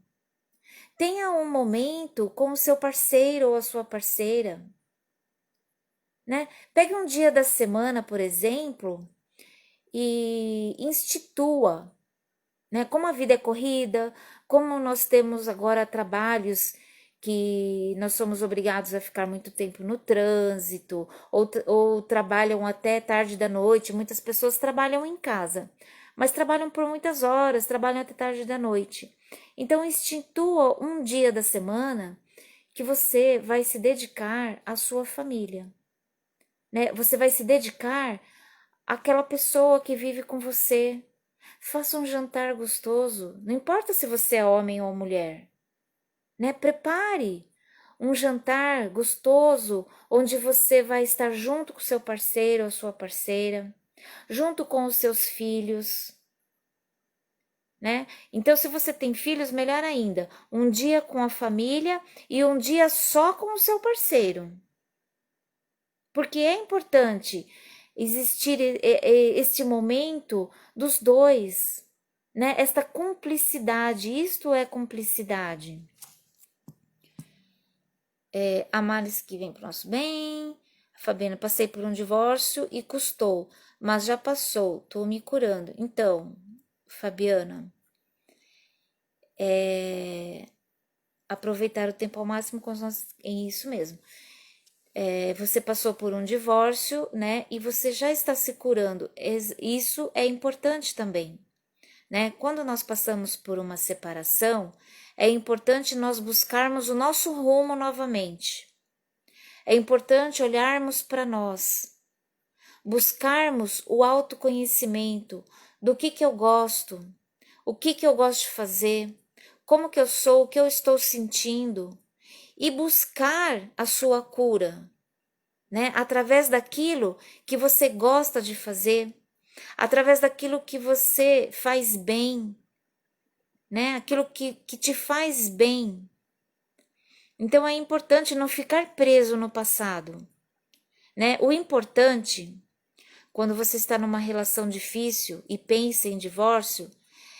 Tenha um momento com o seu parceiro ou a sua parceira, né? Pegue um dia da semana, por exemplo, e institua, né? Como a vida é corrida, como nós temos agora trabalhos que nós somos obrigados a ficar muito tempo no trânsito, ou trabalham até tarde da noite, muitas pessoas trabalham em casa. mas trabalham por muitas horas, trabalham até tarde da noite. Então, institua um dia da semana que você vai se dedicar à sua família, né? Você vai se dedicar àquela pessoa que vive com você. Faça um jantar gostoso, não importa se você é homem ou mulher, né? Prepare um jantar gostoso, onde você vai estar junto com seu parceiro ou sua parceira, junto com os seus filhos, né? Então, se você tem filhos, melhor ainda, um dia com a família e um dia só com o seu parceiro. Porque é importante existir este momento dos dois, né? Esta cumplicidade, isto é cumplicidade. A Maris que vem para o nosso bem. A Fabiana, passei por um divórcio e custou, mas já passou, estou me curando. Então, Fabiana, aproveitar o tempo ao máximo com nós, é isso mesmo. Você passou por um divórcio, né? E você já está se curando. Isso é importante também, né? Quando nós passamos por uma separação, é importante nós buscarmos o nosso rumo novamente. É importante olharmos para nós, buscarmos o autoconhecimento do que eu gosto, o que eu gosto de fazer, como que eu sou, o que eu estou sentindo, e buscar a sua cura, né? Através daquilo que você gosta de fazer, através daquilo que você faz bem, né? Aquilo que te faz bem. Então é importante não ficar preso no passado, né? O importante, quando você está numa relação difícil e pensa em divórcio,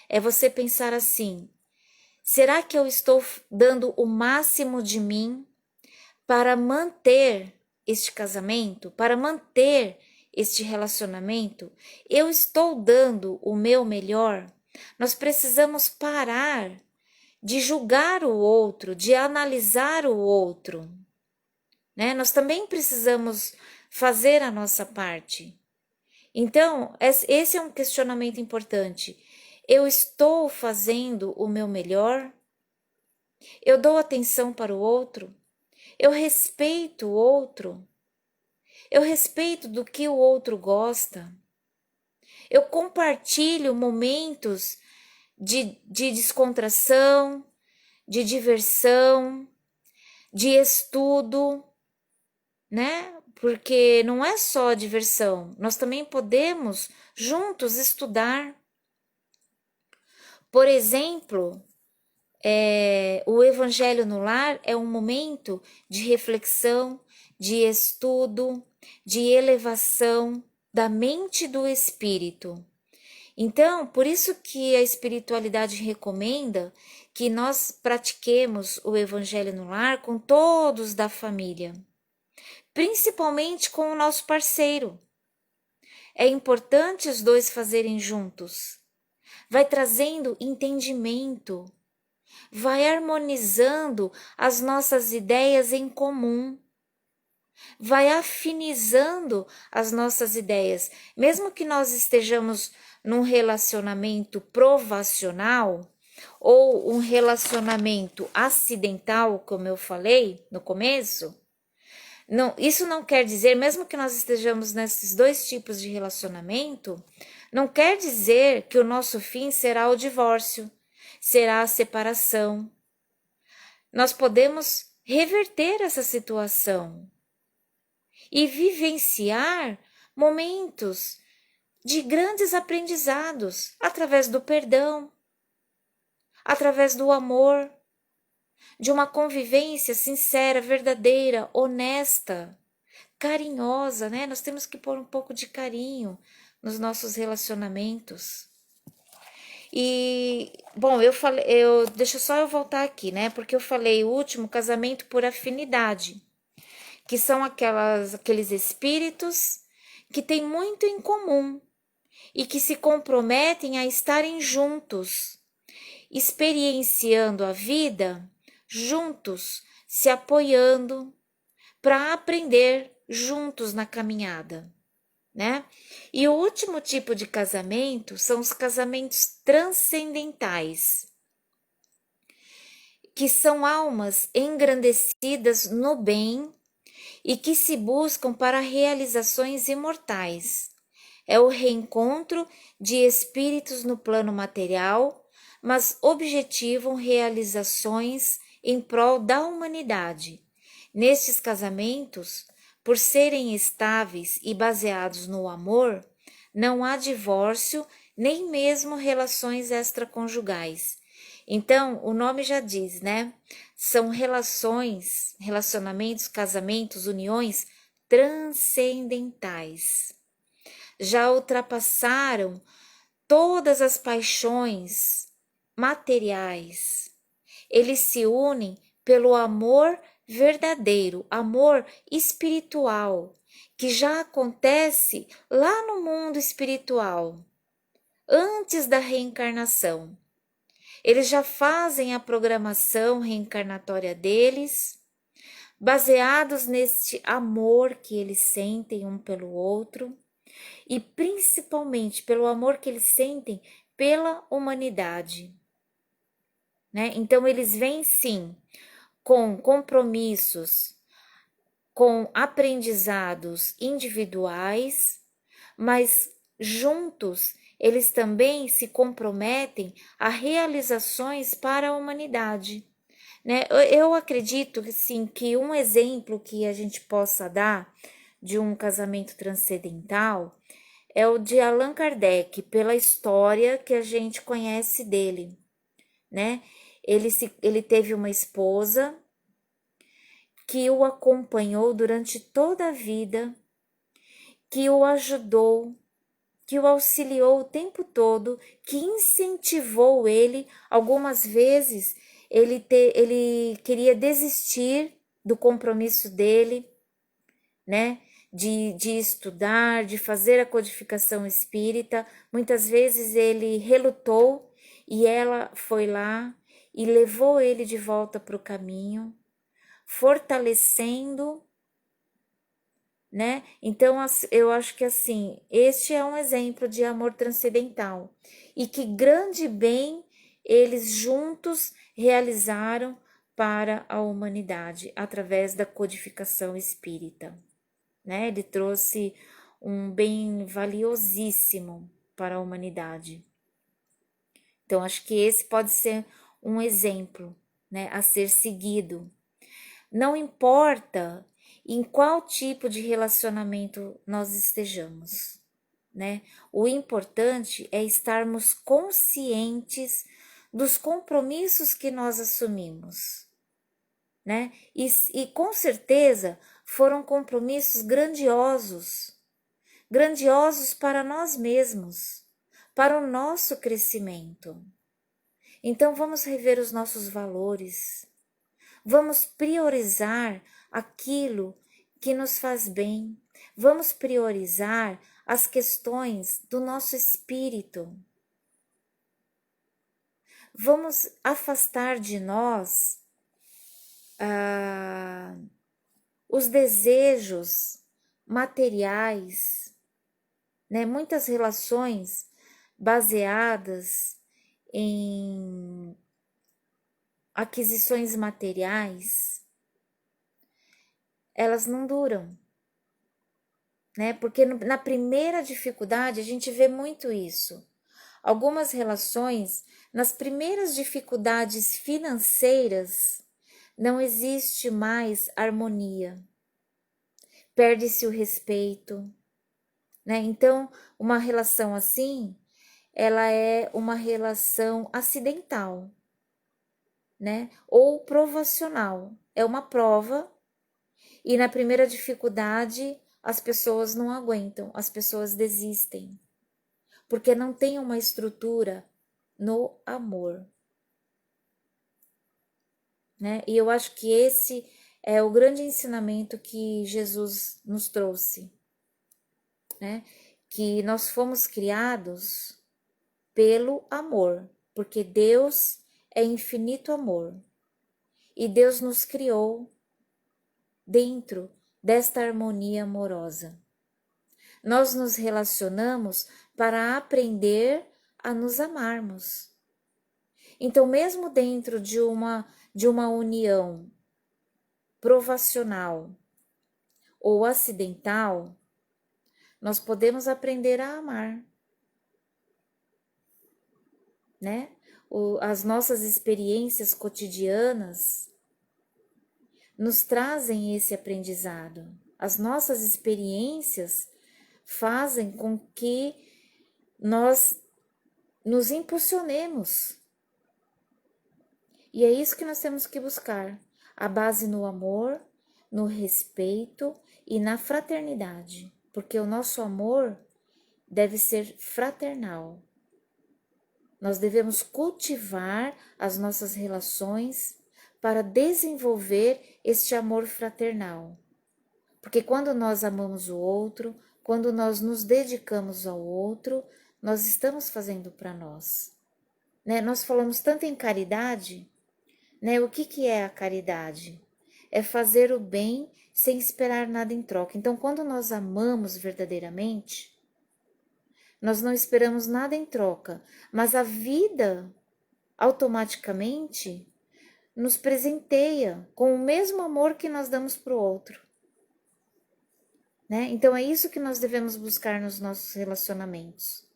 é você pensar assim: será que eu estou dando o máximo de mim para manter este casamento, para manter este relacionamento? Eu estou dando o meu melhor? Nós precisamos parar de julgar o outro, de analisar o outro, né? Nós também precisamos fazer a nossa parte. Então, esse é um questionamento importante. Eu estou fazendo o meu melhor? Eu dou atenção para o outro? Eu respeito o outro? Eu respeito do que o outro gosta? Eu compartilho momentos de descontração, de diversão, de estudo, né? Porque não é só diversão, nós também podemos juntos estudar. Por exemplo, o Evangelho no Lar é um momento de reflexão, de estudo, de elevação da mente e do espírito. Então, por isso que a espiritualidade recomenda que nós pratiquemos o Evangelho no Lar com todos da família, principalmente com o nosso parceiro. É importante os dois fazerem juntos. Vai trazendo entendimento, vai harmonizando as nossas ideias em comum, vai afinizando as nossas ideias. Mesmo que nós estejamos num relacionamento provacional ou um relacionamento acidental, como eu falei no começo, não, isso não quer dizer, mesmo que nós estejamos nesses dois tipos de relacionamento, não quer dizer que o nosso fim será o divórcio, será a separação. Nós podemos reverter essa situação e vivenciar momentos de grandes aprendizados através do perdão, através do amor, de uma convivência sincera, verdadeira, honesta, carinhosa, né? Nós temos que pôr um pouco de carinho nos nossos relacionamentos. E, bom, deixa só eu voltar aqui, né? Porque eu falei o último, casamento por afinidade, que são aqueles espíritos que têm muito em comum e que se comprometem a estarem juntos, experienciando a vida juntos, se apoiando para aprender juntos na caminhada, né? E o último tipo de casamento são os casamentos transcendentais, que são almas engrandecidas no bem e que se buscam para realizações imortais. É o reencontro de espíritos no plano material, mas objetivam realizações em prol da humanidade. Nestes casamentos, por serem estáveis e baseados no amor, não há divórcio nem mesmo relações extraconjugais. Então, o nome já diz, né? São relacionamentos, casamentos, uniões transcendentais. Já ultrapassaram todas as paixões materiais. Eles se unem pelo amor verdadeiro, amor espiritual, que já acontece lá no mundo espiritual, antes da reencarnação. Eles já fazem a programação reencarnatória deles, baseados neste amor que eles sentem um pelo outro e principalmente pelo amor que eles sentem pela humanidade, né? Então eles vêm sim com compromissos, com aprendizados individuais, mas juntos eles também se comprometem a realizações para a humanidade, né? Eu acredito sim que um exemplo que a gente possa dar de um casamento transcendental é o de Allan Kardec, pela história que a gente conhece dele, né? Ele teve uma esposa que o acompanhou durante toda a vida, que o ajudou, que o auxiliou o tempo todo, que incentivou ele. Algumas vezes ele queria desistir do compromisso dele, né? De estudar, de fazer a codificação espírita. Muitas vezes ele relutou e ela foi lá e levou ele de volta para o caminho, fortalecendo, né? Então eu acho que assim, este é um exemplo de amor transcendental e que grande bem eles juntos realizaram para a humanidade através da codificação espírita, né? Ele trouxe um bem valiosíssimo para a humanidade. Então acho que esse pode ser um exemplo, né, a ser seguido. Não importa em qual tipo de relacionamento nós estejamos, né? O importante é estarmos conscientes dos compromissos que nós assumimos, né? E com certeza foram compromissos grandiosos, grandiosos para nós mesmos, para o nosso crescimento. Então vamos rever os nossos valores. Vamos priorizar aquilo que nos faz bem. Vamos priorizar as questões do nosso espírito. Vamos afastar de nós os desejos materiais, né? Muitas relações baseadas em aquisições materiais, elas não duram, né? Porque na primeira dificuldade a gente vê muito isso. Algumas relações, nas primeiras dificuldades financeiras, não existe mais harmonia, perde-se o respeito, né? Então, uma relação assim, ela é uma relação acidental, né? Ou provacional, é uma prova. E na primeira dificuldade, as pessoas não aguentam, as pessoas desistem, porque não tem uma estrutura no amor, né? E eu acho que esse é o grande ensinamento que Jesus nos trouxe, né? Que nós fomos criados pelo amor, porque Deus é infinito amor. E Deus nos criou dentro desta harmonia amorosa. Nós nos relacionamos para aprender a nos amarmos. Então, mesmo dentro de uma união provacional ou acidental, nós podemos aprender a amar, né? As nossas experiências cotidianas nos trazem esse aprendizado. As nossas experiências fazem com que nós nos impulsionemos. E é isso que nós temos que buscar, a base no amor, no respeito e na fraternidade, porque o nosso amor deve ser fraternal. Nós devemos cultivar as nossas relações para desenvolver este amor fraternal. Porque quando nós amamos o outro, quando nós nos dedicamos ao outro, nós estamos fazendo para nós. Né? Nós falamos tanto em caridade, né? O que é a caridade? É fazer o bem sem esperar nada em troca. Então, quando nós amamos verdadeiramente, nós não esperamos nada em troca, mas a vida automaticamente nos presenteia com o mesmo amor que nós damos para o outro. Né? Então é isso que nós devemos buscar nos nossos relacionamentos.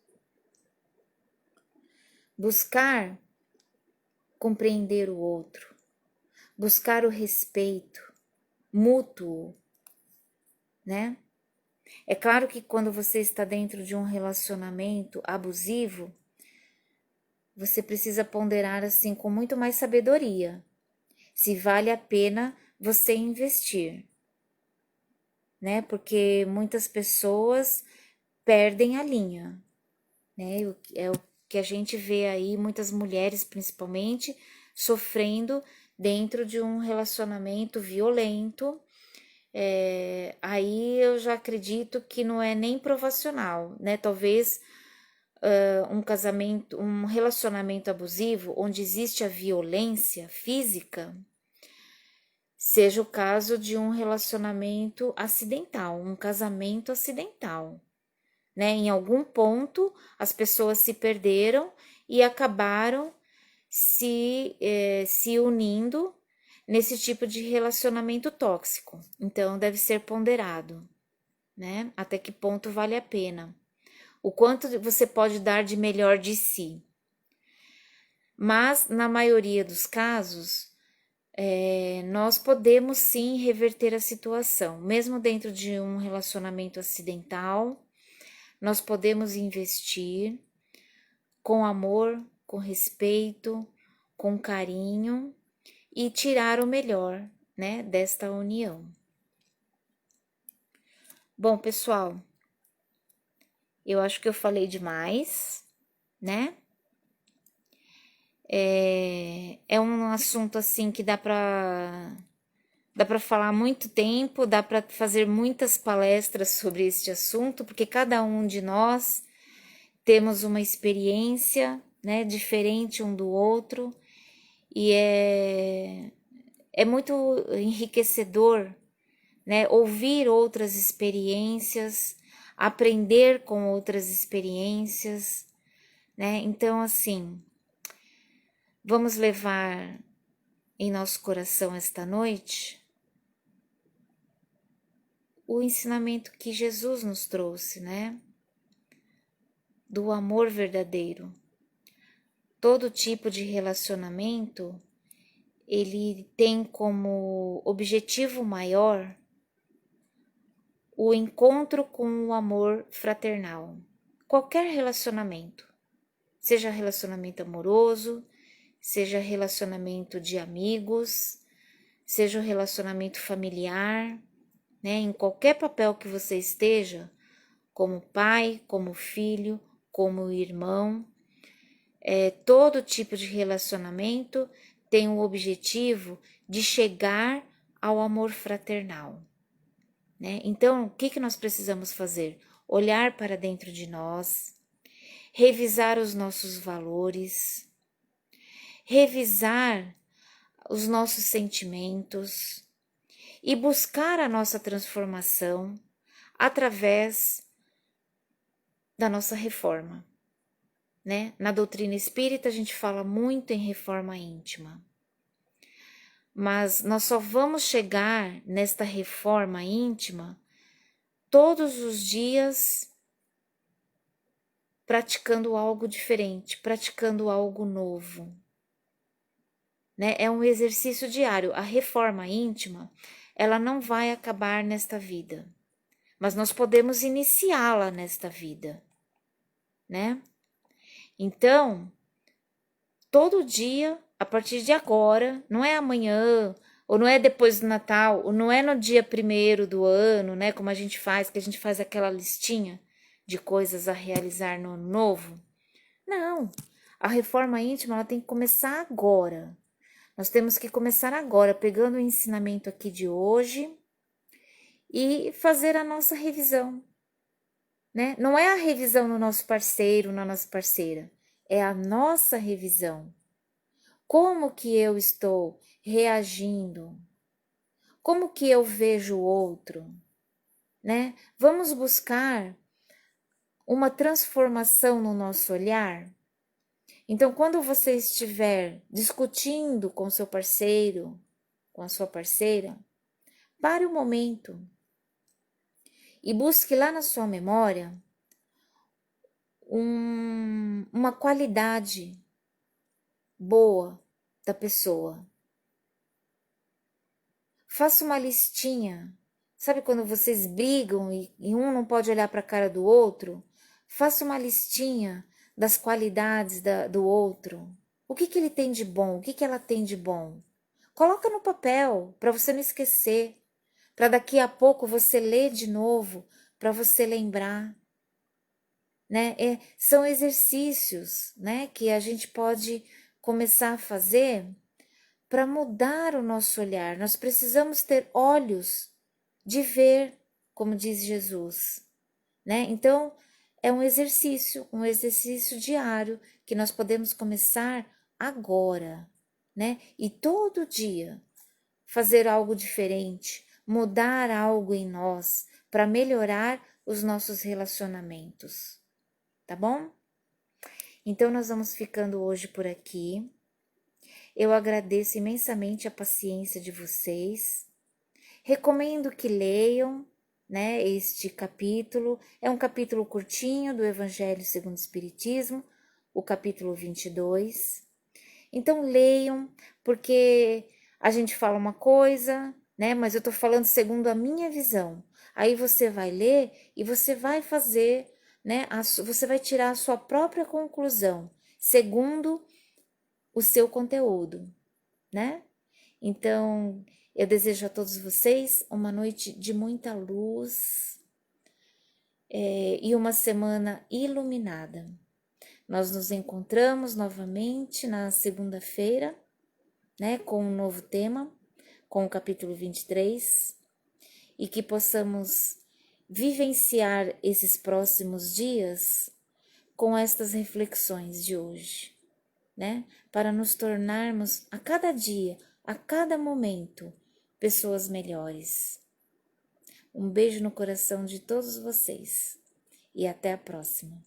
Buscar compreender o outro, buscar o respeito mútuo, né? É claro que quando você está dentro de um relacionamento abusivo, você precisa ponderar assim com muito mais sabedoria, se vale a pena você investir, né? Porque muitas pessoas perdem a linha, né? É o que a gente vê aí, muitas mulheres principalmente, sofrendo dentro de um relacionamento violento. Aí eu já acredito que não é nem provacional, né? Talvez um relacionamento abusivo, onde existe a violência física, seja o caso de um relacionamento acidental, um casamento acidental, né? Em algum ponto as pessoas se perderam e acabaram se unindo nesse tipo de relacionamento tóxico. Então deve ser ponderado, né? Até que ponto vale a pena? O quanto você pode dar de melhor de si. Mas na maioria dos casos, nós podemos sim reverter a situação, mesmo dentro de um relacionamento acidental. Nós podemos investir com amor, com respeito, com carinho e tirar o melhor, né, desta união. Bom, pessoal, eu acho que eu falei demais, né? É um assunto assim que dá para falar muito tempo, dá para fazer muitas palestras sobre este assunto, porque cada um de nós temos uma experiência, né, diferente um do outro, e é muito enriquecedor, né, ouvir outras experiências, aprender com outras experiências, né? Então, assim, vamos levar em nosso coração esta noite o ensinamento que Jesus nos trouxe, né? Do amor verdadeiro. Todo tipo de relacionamento, ele tem como objetivo maior o encontro com o amor fraternal. Qualquer relacionamento, seja relacionamento amoroso, seja relacionamento de amigos, seja relacionamento familiar, né? Em qualquer papel que você esteja, como pai, como filho, como irmão, todo tipo de relacionamento tem o objetivo de chegar ao amor fraternal, né? Então, o que nós precisamos fazer? Olhar para dentro de nós, revisar os nossos valores, revisar os nossos sentimentos e buscar a nossa transformação através da nossa reforma, né? Na doutrina espírita a gente fala muito em reforma íntima, mas nós só vamos chegar nesta reforma íntima todos os dias praticando algo diferente, praticando algo novo, né? É um exercício diário. A reforma íntima, ela não vai acabar nesta vida, mas nós podemos iniciá-la nesta vida, né? Então, todo dia, a partir de agora, não é amanhã, ou não é depois do Natal, ou não é no dia 1º do ano, né? Como a gente faz, que a gente faz aquela listinha de coisas a realizar no ano novo. Não, a reforma íntima ela tem que começar agora. Nós temos que começar agora, pegando o ensinamento aqui de hoje e fazer a nossa revisão, né? Não é a revisão no nosso parceiro, na nossa parceira, é a nossa revisão. Como que eu estou reagindo? Como que eu vejo o outro, né? Vamos buscar uma transformação no nosso olhar. Então, quando você estiver discutindo com seu parceiro, com a sua parceira, pare um momento e busque lá na sua memória uma qualidade boa da pessoa. Faça uma listinha. Sabe quando vocês brigam e um não pode olhar para a cara do outro? Faça uma listinha das qualidades do outro. O que ele tem de bom? O que ela tem de bom? Coloca no papel para você não esquecer. Para daqui a pouco você ler de novo, para você lembrar. Né? São exercícios, né, que a gente pode começar a fazer para mudar o nosso olhar. Nós precisamos ter olhos de ver, como diz Jesus, né? Então, é um exercício diário que nós podemos começar agora, né? E todo dia fazer algo diferente, mudar algo em nós para melhorar os nossos relacionamentos, tá bom? Então, nós vamos ficando hoje por aqui. Eu agradeço imensamente a paciência de vocês. Recomendo que leiam, né, este capítulo. É um capítulo curtinho do Evangelho segundo o Espiritismo, o capítulo 22. Então leiam, porque a gente fala uma coisa, né, mas eu tô falando segundo a minha visão. Aí você vai ler e você vai fazer, né, você vai tirar a sua própria conclusão, segundo o seu conteúdo, né? Então, eu desejo a todos vocês uma noite de muita luz e uma semana iluminada. Nós nos encontramos novamente na segunda-feira, né, com um novo tema, com o capítulo 23, e que possamos vivenciar esses próximos dias com estas reflexões de hoje, né, para nos tornarmos a cada dia, a cada momento, pessoas melhores. Um beijo no coração de todos vocês e até a próxima.